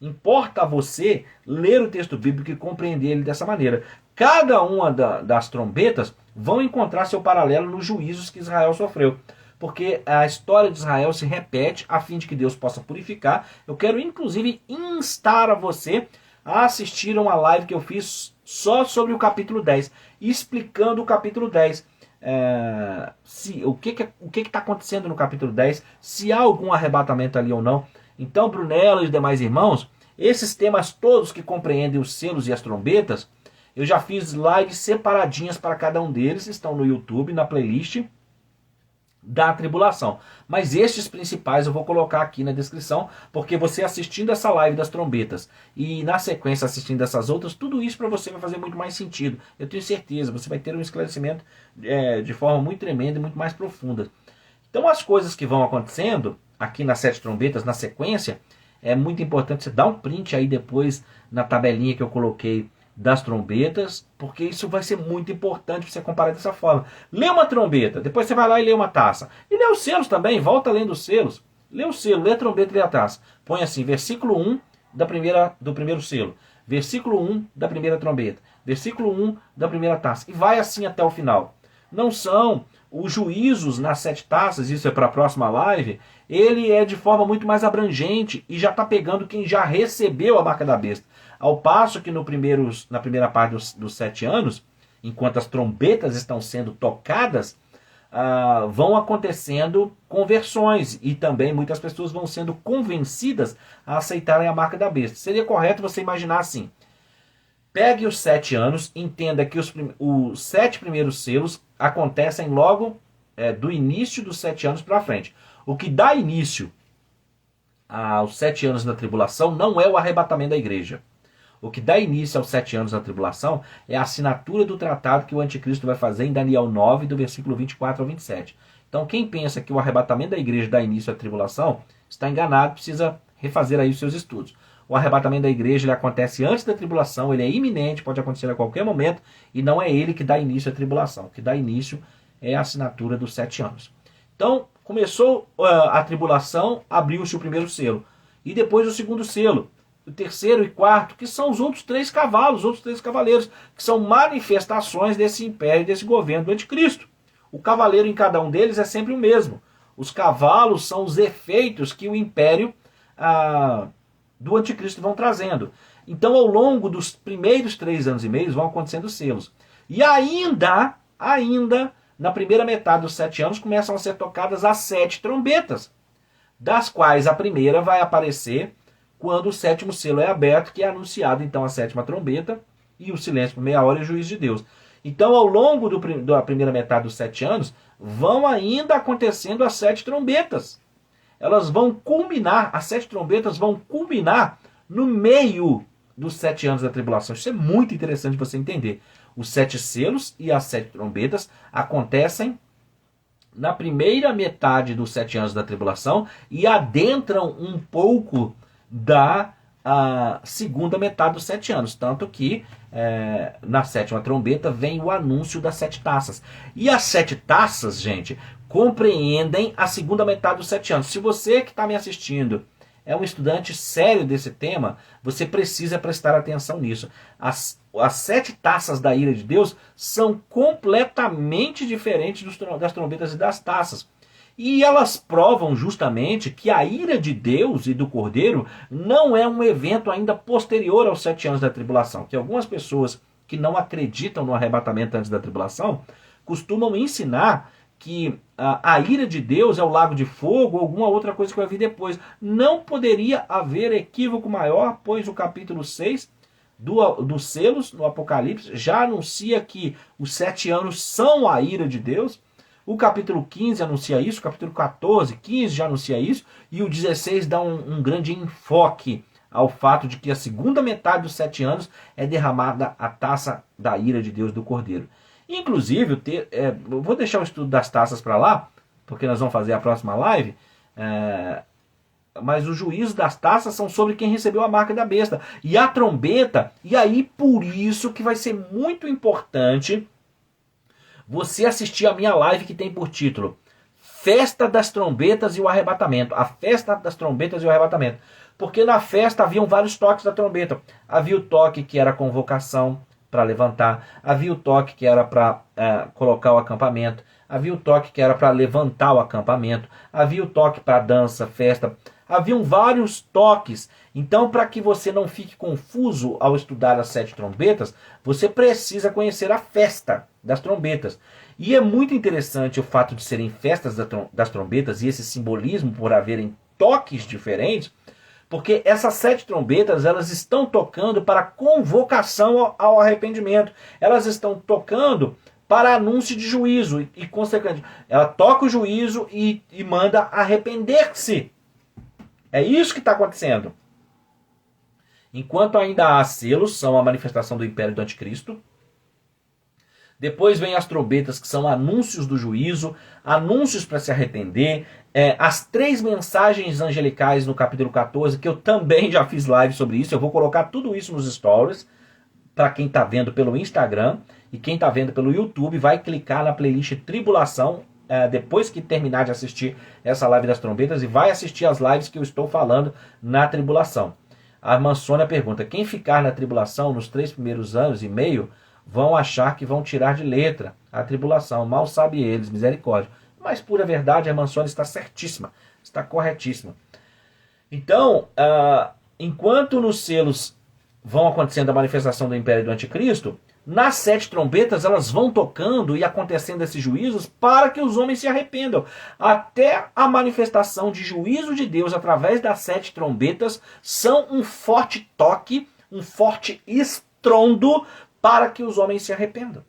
Importa a você ler o texto bíblico e compreender ele dessa maneira. Cada uma das trombetas vão encontrar seu paralelo nos juízos que Israel sofreu. Porque a história de Israel se repete a fim de que Deus possa purificar. Eu quero inclusive instar a você a assistir a uma live que eu fiz só sobre o capítulo 10, explicando o capítulo 10. O que está acontecendo no capítulo 10, se há algum arrebatamento ali ou não. Então, Brunello e os demais irmãos, esses temas todos que compreendem os selos e as trombetas, eu já fiz lives separadinhas para cada um deles, estão no YouTube, na playlist da tribulação. Mas estes principais eu vou colocar aqui na descrição, porque você assistindo essa live das trombetas e na sequência assistindo essas outras, tudo isso para você vai fazer muito mais sentido. Eu tenho certeza, você vai ter um esclarecimento de forma muito tremenda e muito mais profunda. Então as coisas que vão acontecendo aqui nas 7 trombetas, na sequência, é muito importante você dar um print aí depois na tabelinha que eu coloquei das trombetas, porque isso vai ser muito importante você comparar dessa forma. Lê uma trombeta, depois você vai lá e lê uma taça. E lê os selos também, volta lendo os selos. Lê o selo, lê a trombeta e lê a taça. Põe assim, versículo 1 do primeiro selo, versículo 1 da primeira trombeta, versículo 1 da primeira taça. E vai assim até o final. Não são os juízos nas 7 taças, isso é para a próxima live, ele é de forma muito mais abrangente e já está pegando quem já recebeu a marca da besta. Ao passo que na primeira parte dos 7 anos, enquanto as trombetas estão sendo tocadas, vão acontecendo conversões e também muitas pessoas vão sendo convencidas a aceitarem a marca da besta. Seria correto você imaginar assim: pegue os 7 anos, entenda que os 7 primeiros selos acontecem logo do início dos 7 anos para frente. O que dá início aos 7 anos da tribulação não é o arrebatamento da igreja. O que dá início aos 7 anos da tribulação é a assinatura do tratado que o anticristo vai fazer em Daniel 9, do versículo 24 ao 27. Então quem pensa que o arrebatamento da igreja dá início à tribulação, está enganado, precisa refazer aí os seus estudos. O arrebatamento da igreja ele acontece antes da tribulação, ele é iminente, pode acontecer a qualquer momento, e não é ele que dá início à tribulação. O que dá início é a assinatura dos 7 anos. Então, começou a tribulação, abriu-se o primeiro selo. E depois o segundo selo, o terceiro e quarto, que são os outros 3 cavalos, os outros 3 cavaleiros, que são manifestações desse império, desse governo do anticristo. O cavaleiro em cada um deles é sempre o mesmo. Os cavalos são os efeitos que o império do anticristo vão trazendo. Então, ao longo dos primeiros 3 anos e meio, vão acontecendo selos. E ainda, na primeira metade dos 7 anos, começam a ser tocadas as 7 trombetas, das quais a primeira vai aparecer quando o 7º selo é aberto, que é anunciado então a 7ª trombeta, e o silêncio por meia hora e o juízo de Deus. Então, ao longo da primeira metade dos 7 anos, vão ainda acontecendo as 7 trombetas. Elas vão culminar, as 7 trombetas vão culminar no meio dos 7 anos da tribulação. Isso é muito interessante você entender. Os 7 selos e as 7 trombetas acontecem na primeira metade dos 7 anos da tribulação e adentram um pouco da segunda metade dos 7 anos. Tanto que na 7ª trombeta vem o anúncio das 7 taças. E as 7 taças, gente, compreendem a segunda metade dos 7 anos. Se você que está me assistindo é um estudante sério desse tema, você precisa prestar atenção nisso. As 7 taças da ira de Deus são completamente diferentes das trombetas e das taças. E elas provam justamente que a ira de Deus e do Cordeiro não é um evento ainda posterior aos 7 anos da tribulação. Que algumas pessoas que não acreditam no arrebatamento antes da tribulação costumam ensinar que a ira de Deus é o lago de fogo ou alguma outra coisa que vai vir depois. Não poderia haver equívoco maior, pois o capítulo 6 dos selos, no Apocalipse, já anuncia que os 7 anos são a ira de Deus. O capítulo 15 anuncia isso, o capítulo 14, 15 já anuncia isso, e o 16 dá um grande enfoque ao fato de que a segunda metade dos 7 anos é derramada a taça da ira de Deus do Cordeiro. Inclusive, vou deixar o estudo das taças para lá, porque nós vamos fazer a próxima live, mas os juízos das taças são sobre quem recebeu a marca da besta. E a trombeta, e aí por isso que vai ser muito importante você assistir a minha live que tem por título Festa das Trombetas e o Arrebatamento. A Festa das Trombetas e o Arrebatamento. Porque na festa haviam vários toques da trombeta. Havia o toque que era a convocação para levantar. Havia o toque que era para colocar o acampamento. Havia o toque que era para levantar o acampamento. Havia o toque para dança, festa. Haviam vários toques. Então, para que você não fique confuso ao estudar as 7 trombetas, você precisa conhecer a festa das trombetas. E é muito interessante o fato de serem festas das trombetas e esse simbolismo por haverem toques diferentes, porque essas 7 trombetas elas estão tocando para convocação ao arrependimento. Elas estão tocando para anúncio de juízo e consequentemente, ela toca o juízo e manda arrepender-se. É isso que está acontecendo. Enquanto ainda há selos, são a manifestação do império do anticristo. Depois vem as trombetas, que são anúncios do juízo, anúncios para se arrepender. As 3 mensagens angelicais no capítulo 14, que eu também já fiz live sobre isso. Eu vou colocar tudo isso nos stories, para quem está vendo pelo Instagram. E quem está vendo pelo YouTube vai clicar na playlist Tribulação, depois que terminar de assistir essa live das trombetas, e vai assistir as lives que eu estou falando na tribulação. A Mansônia pergunta, quem ficar na tribulação nos 3 primeiros anos e meio vão achar que vão tirar de letra a tribulação. Mal sabe eles, misericórdia. Mas, pura verdade, a Mansônia está certíssima, está corretíssima. Então, enquanto nos selos vão acontecendo a manifestação do império do anticristo, nas 7 trombetas elas vão tocando e acontecendo esses juízos para que os homens se arrependam. Até a manifestação de juízo de Deus através das 7 trombetas são um forte toque, um forte estrondo para que os homens se arrependam.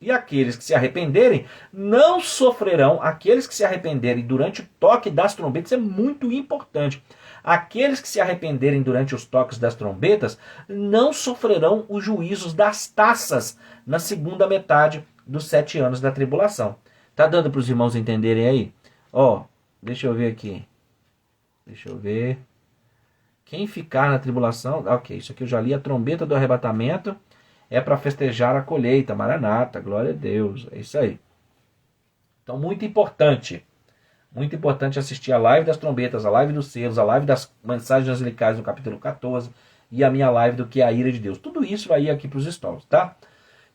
E aqueles que se arrependerem não sofrerão, aqueles que se arrependerem durante o toque das trombetas é muito importante. Aqueles que se arrependerem durante os toques das trombetas não sofrerão os juízos das taças na segunda metade dos 7 anos da tribulação. Tá dando para os irmãos entenderem aí? Ó, deixa eu ver aqui. Deixa eu ver. Quem ficar na tribulação... Ok, isso aqui eu já li. A trombeta do arrebatamento é para festejar a colheita. Maranata, glória a Deus. É isso aí. Então, muito importante. Muito importante assistir a live das trombetas, a live dos selos, a live das mensagens angelicais no capítulo 14 e a minha live do que é a ira de Deus. Tudo isso vai ir aqui para os stories, tá?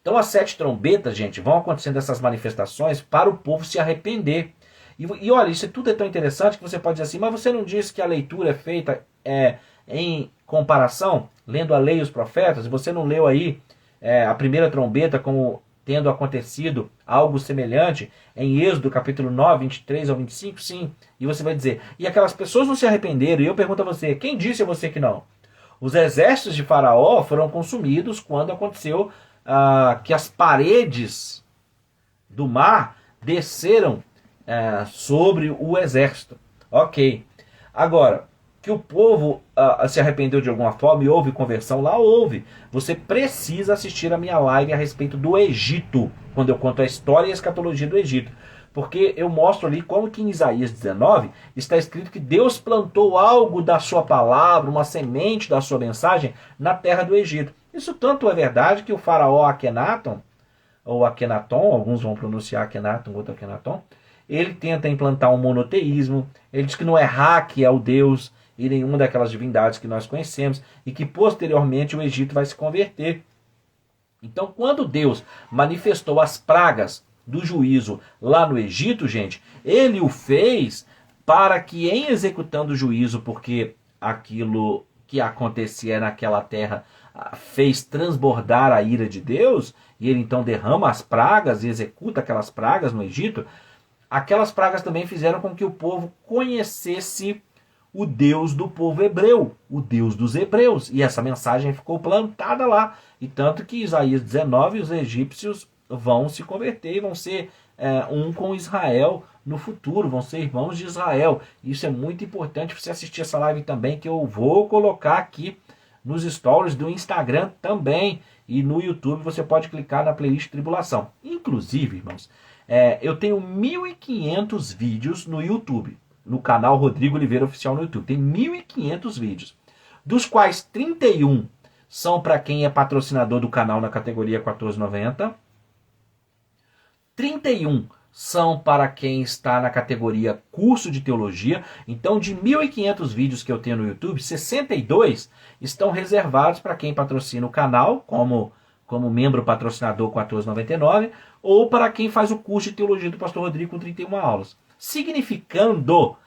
Então as 7 trombetas, gente, vão acontecendo essas manifestações para o povo se arrepender. E olha, isso tudo é tão interessante que você pode dizer assim, mas você não disse que a leitura é feita em comparação, lendo a lei e os profetas, e você não leu aí a primeira trombeta como tendo acontecido algo semelhante em Êxodo capítulo 9, 23 ao 25, sim. E você vai dizer, e aquelas pessoas não se arrependeram? E eu pergunto a você, quem disse a você que não? Os exércitos de Faraó foram consumidos quando aconteceu que as paredes do mar desceram sobre o exército. Ok. Agora, que o povo se arrependeu de alguma forma e houve conversão lá, houve. Você precisa assistir a minha live a respeito do Egito, quando eu conto a história e a escatologia do Egito. Porque eu mostro ali como que em Isaías 19 está escrito que Deus plantou algo da sua palavra, uma semente da sua mensagem na terra do Egito. Isso tanto é verdade que o faraó Akenaton, ou Akenaton, alguns vão pronunciar Akenaton, outro Akenaton, ele tenta implantar um monoteísmo, ele diz que não é Ra que é o Deus, e nenhuma daquelas divindades que nós conhecemos, e que posteriormente o Egito vai se converter. Então, quando Deus manifestou as pragas do juízo lá no Egito, gente, ele o fez para que, em executando o juízo, porque aquilo que acontecia naquela terra fez transbordar a ira de Deus, e ele então derrama as pragas e executa aquelas pragas no Egito, aquelas pragas também fizeram com que o povo conhecesse o Deus do povo hebreu, o Deus dos hebreus. E essa mensagem ficou plantada lá. E tanto que Isaías 19, os egípcios vão se converter e vão ser um com Israel no futuro, vão ser irmãos de Israel. Isso é muito importante você assistir essa live também, que eu vou colocar aqui nos stories do Instagram também. E no YouTube você pode clicar na playlist Tribulação. Inclusive, irmãos, eu tenho 1.500 vídeos no YouTube. No canal Rodrigo Oliveira Oficial no YouTube. Tem 1.500 vídeos, dos quais 31 são para quem é patrocinador do canal na categoria 14,90. 31 são para quem está na categoria curso de teologia. Então, de 1.500 vídeos que eu tenho no YouTube, 62 estão reservados para quem patrocina o canal, como membro patrocinador 14,99, ou para quem faz o curso de teologia do pastor Rodrigo com 31 aulas. Significando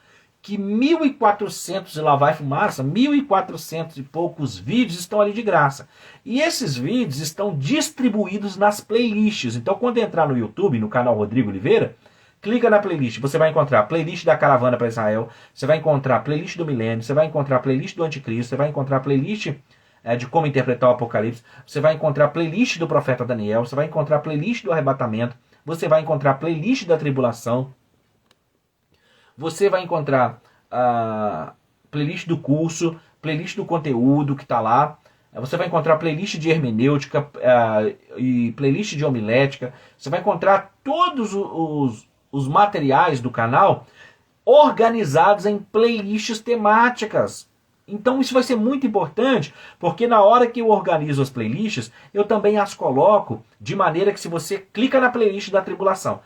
que 1.400 e lá vai fumaça, 1.400 e poucos vídeos estão ali de graça. E esses vídeos estão distribuídos nas playlists. Então, quando entrar no YouTube, no canal Rodrigo Oliveira, clica na playlist. Você vai encontrar a playlist da Caravana para Israel, você vai encontrar a playlist do Milênio, você vai encontrar a playlist do Anticristo, você vai encontrar a playlist de como interpretar o Apocalipse, você vai encontrar a playlist do profeta Daniel, você vai encontrar a playlist do arrebatamento, você vai encontrar a playlist da tribulação, você vai encontrar a playlist do curso, playlist do conteúdo que está lá. Você vai encontrar playlist de hermenêutica e playlist de homilética. Você vai encontrar todos os materiais do canal organizados em playlists temáticas. Então isso vai ser muito importante, porque na hora que eu organizo as playlists, eu também as coloco de maneira que se você clica na playlist da tribulação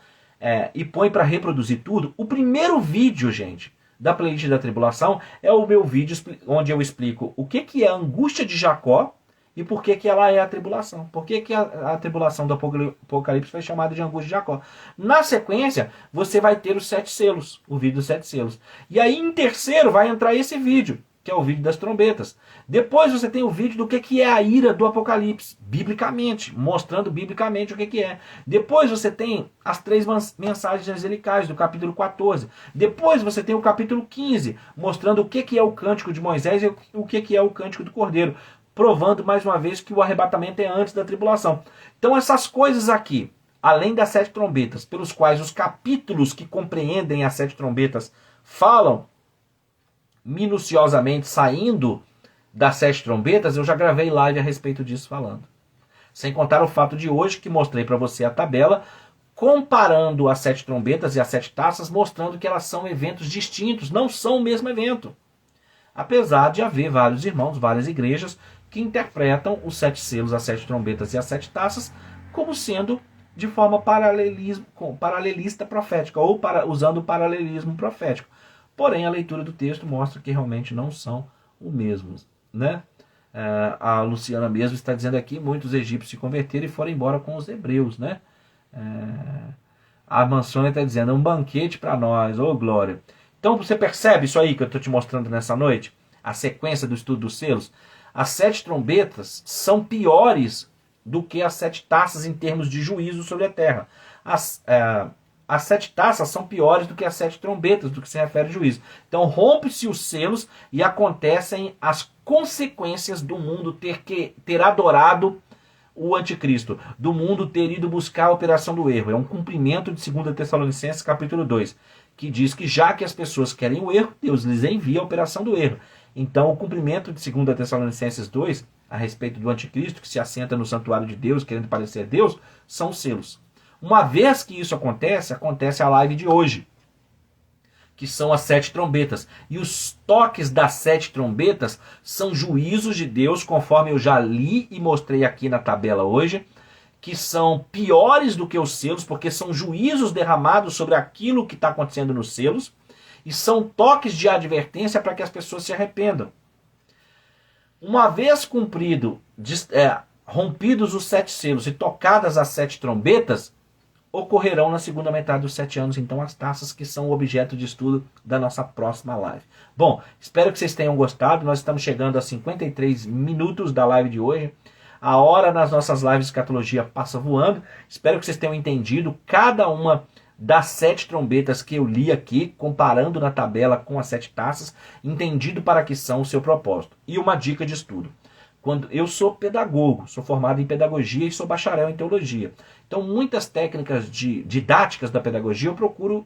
e põe para reproduzir tudo, o primeiro vídeo, gente, da playlist da tribulação é o meu vídeo onde eu explico o que é a angústia de Jacó e por que ela é a tribulação. Por que a tribulação do Apocalipse foi chamada de angústia de Jacó. Na sequência, você vai ter os 7 selos, o vídeo dos 7 selos. E aí, em terceiro, vai entrar esse vídeo, que é o vídeo das trombetas. Depois você tem o vídeo do que é a ira do Apocalipse, biblicamente, mostrando biblicamente o que é. Depois você tem as 3 mensagens angelicais do capítulo 14. Depois você tem o capítulo 15, mostrando o que é o cântico de Moisés e o que é o cântico do Cordeiro, provando mais uma vez que o arrebatamento é antes da tribulação. Então essas coisas aqui, além das 7 trombetas, pelos quais os capítulos que compreendem as 7 trombetas falam minuciosamente, saindo das 7 trombetas, eu já gravei live a respeito disso falando. Sem contar o fato de hoje, que mostrei para você a tabela, comparando as 7 trombetas e as 7 taças, mostrando que elas são eventos distintos, não são o mesmo evento. Apesar de haver vários irmãos, várias igrejas, que interpretam os 7 selos, as 7 trombetas e as 7 taças como sendo de forma paralelista profética, ou usando o paralelismo profético. Porém, a leitura do texto mostra que realmente não são o mesmo, né? A Luciana mesmo está dizendo aqui, muitos egípcios se converteram e foram embora com os hebreus, né? A Mansônia está dizendo, um banquete para nós, ô glória. Então você percebe isso aí que eu estou te mostrando nessa noite? A sequência do estudo dos selos? As 7 trombetas são piores do que as 7 taças em termos de juízo sobre a terra. As 7 taças são piores do que as 7 trombetas, do que se refere ao juízo. Então rompe-se os selos e acontecem as consequências do mundo ter adorado o anticristo, do mundo ter ido buscar a operação do erro. É um cumprimento de 2 Tessalonicenses capítulo 2, que diz que já que as pessoas querem o erro, Deus lhes envia a operação do erro. Então o cumprimento de 2 Tessalonicenses 2, a respeito do anticristo, que se assenta no santuário de Deus, querendo parecer Deus, são os selos. Uma vez que isso acontece a live de hoje, que são as 7 trombetas. E os toques das 7 trombetas são juízos de Deus, conforme eu já li e mostrei aqui na tabela hoje, que são piores do que os selos, porque são juízos derramados sobre aquilo que está acontecendo nos selos, e são toques de advertência para que as pessoas se arrependam. Uma vez rompidos os 7 selos e tocadas as 7 trombetas, ocorrerão na segunda metade dos 7 anos, então, as taças que são o objeto de estudo da nossa próxima live. Bom, espero que vocês tenham gostado. Nós estamos chegando a 53 minutos da live de hoje. A hora nas nossas lives de escatologia passa voando. Espero que vocês tenham entendido cada uma das 7 trombetas que eu li aqui, comparando na tabela com as 7 taças, entendido para que são o seu propósito. E uma dica de estudo. Quando eu sou pedagogo, sou formado em pedagogia e sou bacharel em teologia. Então, muitas técnicas didáticas da pedagogia eu procuro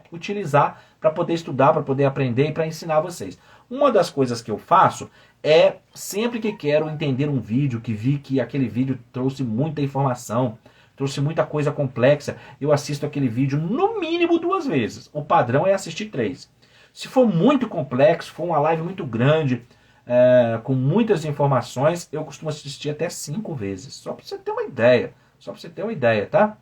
utilizar para poder estudar, para poder aprender e para ensinar vocês. Uma das coisas que eu faço é, sempre que quero entender um vídeo, que vi que aquele vídeo trouxe muita informação, trouxe muita coisa complexa, eu assisto aquele vídeo no mínimo 2 vezes. O padrão é assistir 3. Se for muito complexo, for uma live muito grande, com muitas informações, eu costumo assistir até 5 vezes. Só para você ter uma ideia. Só para você ter uma ideia, tá?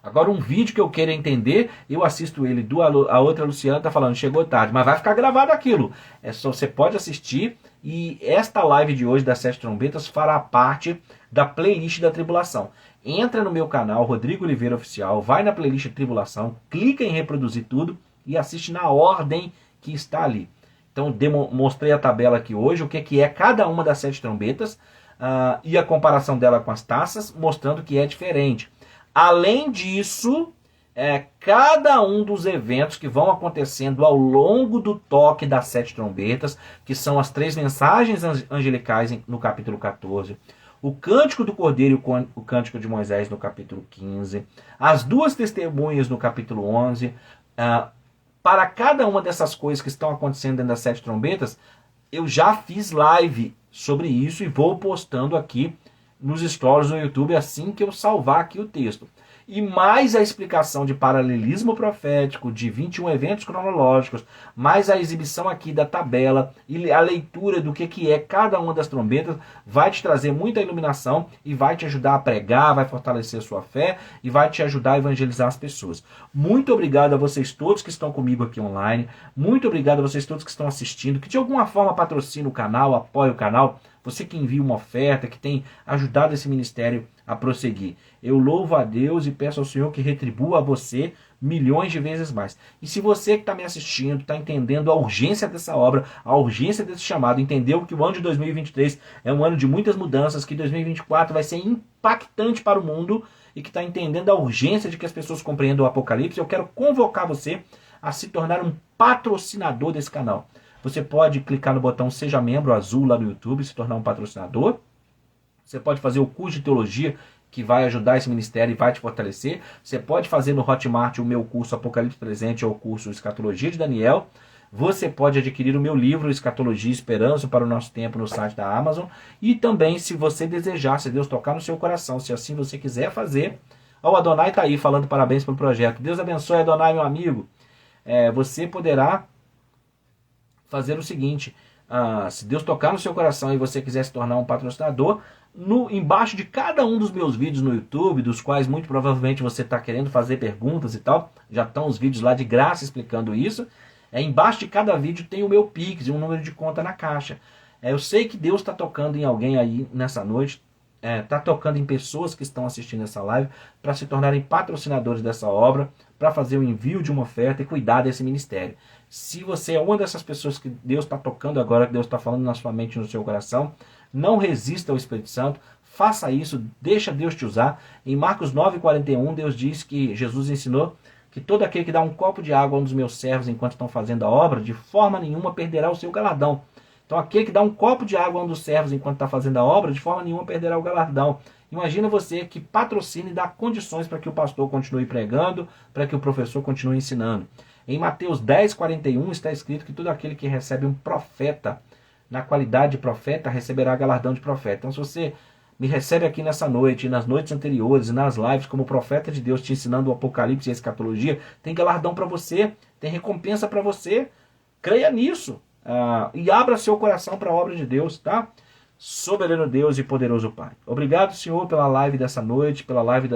Agora, um vídeo que eu queira entender, eu assisto ele. A outra Luciana está falando, chegou tarde, mas vai ficar gravado aquilo. Você pode assistir. E esta live de hoje das 7 trombetas fará parte da playlist da tribulação. Entra no meu canal, Rodrigo Oliveira Oficial, vai na playlist Tribulação, clica em reproduzir tudo e assiste na ordem que está ali. Então, mostrei a tabela aqui hoje, o que é cada uma das 7 trombetas, e a comparação dela com as taças, mostrando que é diferente. Além disso, cada um dos eventos que vão acontecendo ao longo do toque das 7 trombetas, que são as 3 mensagens angelicais no capítulo 14, o cântico do Cordeiro e o cântico de Moisés no capítulo 15, as 2 testemunhas no capítulo 11, para cada uma dessas coisas que estão acontecendo dentro das 7 trombetas, eu já fiz live sobre isso e vou postando aqui nos stories do YouTube assim que eu salvar aqui o texto. e mais a explicação de paralelismo profético, de 21 eventos cronológicos, mais a exibição aqui da tabela e a leitura do que é cada uma das trombetas, vai te trazer muita iluminação e vai te ajudar a pregar, vai fortalecer a sua fé e vai te ajudar a evangelizar as pessoas. Muito obrigado a vocês todos que estão comigo aqui online, muito obrigado a vocês todos que estão assistindo, que de alguma forma patrocinam o canal, apoia o canal, você que envia uma oferta, que tem ajudado esse ministério a prosseguir. Eu louvo a Deus e peço ao Senhor que retribua a você milhões de vezes mais. E se você que está me assistindo, está entendendo a urgência dessa obra, a urgência desse chamado, entendeu que o ano de 2023 é um ano de muitas mudanças, que 2024 vai ser impactante para o mundo e que está entendendo a urgência de que as pessoas compreendam o Apocalipse, eu quero convocar você a se tornar um patrocinador desse canal. Você pode clicar no botão Seja Membro azul lá no YouTube e se tornar um patrocinador. Você pode fazer o curso de teologia que vai ajudar esse ministério e vai te fortalecer. Você pode fazer no Hotmart o meu curso Apocalipse Presente ou o curso Escatologia de Daniel. Você pode adquirir o meu livro Escatologia e Esperança para o Nosso Tempo no site da Amazon. E também, se você desejar, se Deus tocar no seu coração, se assim você quiser fazer, o Adonai está aí falando parabéns pelo projeto. Deus abençoe, Adonai, meu amigo. Você poderá fazer o seguinte, se Deus tocar no seu coração e você quiser se tornar um patrocinador, embaixo de cada um dos meus vídeos no YouTube, dos quais muito provavelmente você está querendo fazer perguntas e tal, já estão os vídeos lá de graça explicando isso, embaixo de cada vídeo tem o meu Pix e um número de conta na caixa. Eu sei que Deus está tocando em alguém aí nessa noite, está tocando em pessoas que estão assistindo essa live para se tornarem patrocinadores dessa obra, para fazer o envio de uma oferta e cuidar desse ministério. Se você é uma dessas pessoas que Deus está tocando agora, que Deus está falando na sua mente e no seu coração, não resista ao Espírito Santo, faça isso, deixa Deus te usar. Em Marcos 9,41, Deus diz que Jesus ensinou que todo aquele que dá um copo de água a um dos meus servos enquanto estão fazendo a obra, de forma nenhuma perderá o seu galardão. Então aquele que dá um copo de água a um dos servos enquanto está fazendo a obra, de forma nenhuma perderá o galardão. Imagina você que patrocina e dá condições para que o pastor continue pregando, para que o professor continue ensinando. Em Mateus 10,41 está escrito que todo aquele que recebe um profeta, na qualidade de profeta, receberá galardão de profeta. Então se você me recebe aqui nessa noite, e nas noites anteriores, e nas lives, como profeta de Deus te ensinando o Apocalipse e a escatologia, tem galardão para você, tem recompensa para você. Creia nisso. E abra seu coração para a obra de Deus, tá? Soberano Deus e poderoso Pai. Obrigado, Senhor, pela live dessa noite, pela live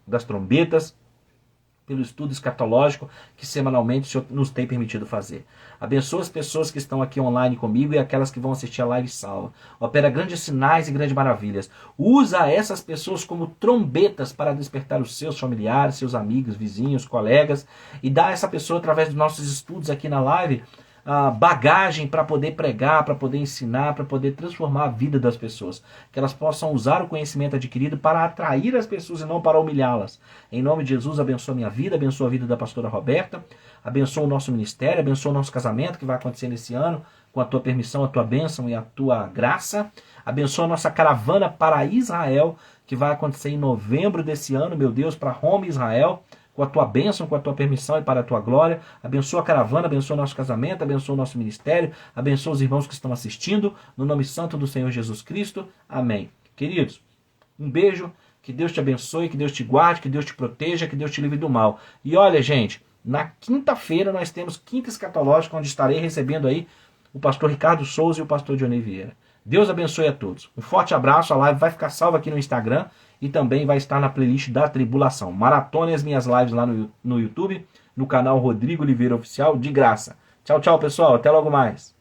das trombetas, pelo estudo escatológico que semanalmente o Senhor nos tem permitido fazer. Abençoa as pessoas que estão aqui online comigo e aquelas que vão assistir a live salva. Opera grandes sinais e grandes maravilhas. Usa essas pessoas como trombetas para despertar os seus familiares, seus amigos, vizinhos, colegas, e dá a essa pessoa, através dos nossos estudos aqui na live, bagagem para poder pregar, para poder ensinar, para poder transformar a vida das pessoas. Que elas possam usar o conhecimento adquirido para atrair as pessoas e não para humilhá-las. Em nome de Jesus, abençoa a minha vida, abençoa a vida da pastora Roberta, abençoa o nosso ministério, abençoa o nosso casamento que vai acontecer nesse ano, com a tua permissão, a tua bênção e a tua graça. Abençoa a nossa caravana para Israel, que vai acontecer em novembro desse ano, meu Deus, para Roma e Israel, com a tua bênção, com a tua permissão e para a tua glória. Abençoa a caravana, abençoa o nosso casamento, abençoa o nosso ministério, abençoa os irmãos que estão assistindo, no nome santo do Senhor Jesus Cristo. Amém. Queridos, um beijo, que Deus te abençoe, que Deus te guarde, que Deus te proteja, que Deus te livre do mal. E olha, gente, na quinta-feira nós temos Quinta Escatológica, onde estarei recebendo aí o pastor Ricardo Souza e o pastor Dionei Vieira. Deus abençoe a todos. Um forte abraço, a live vai ficar salva aqui no Instagram e também vai estar na playlist da Tribulação. Maratone as minhas lives lá no YouTube, no canal Rodrigo Oliveira Oficial, de graça. Tchau, tchau, pessoal. Até logo mais.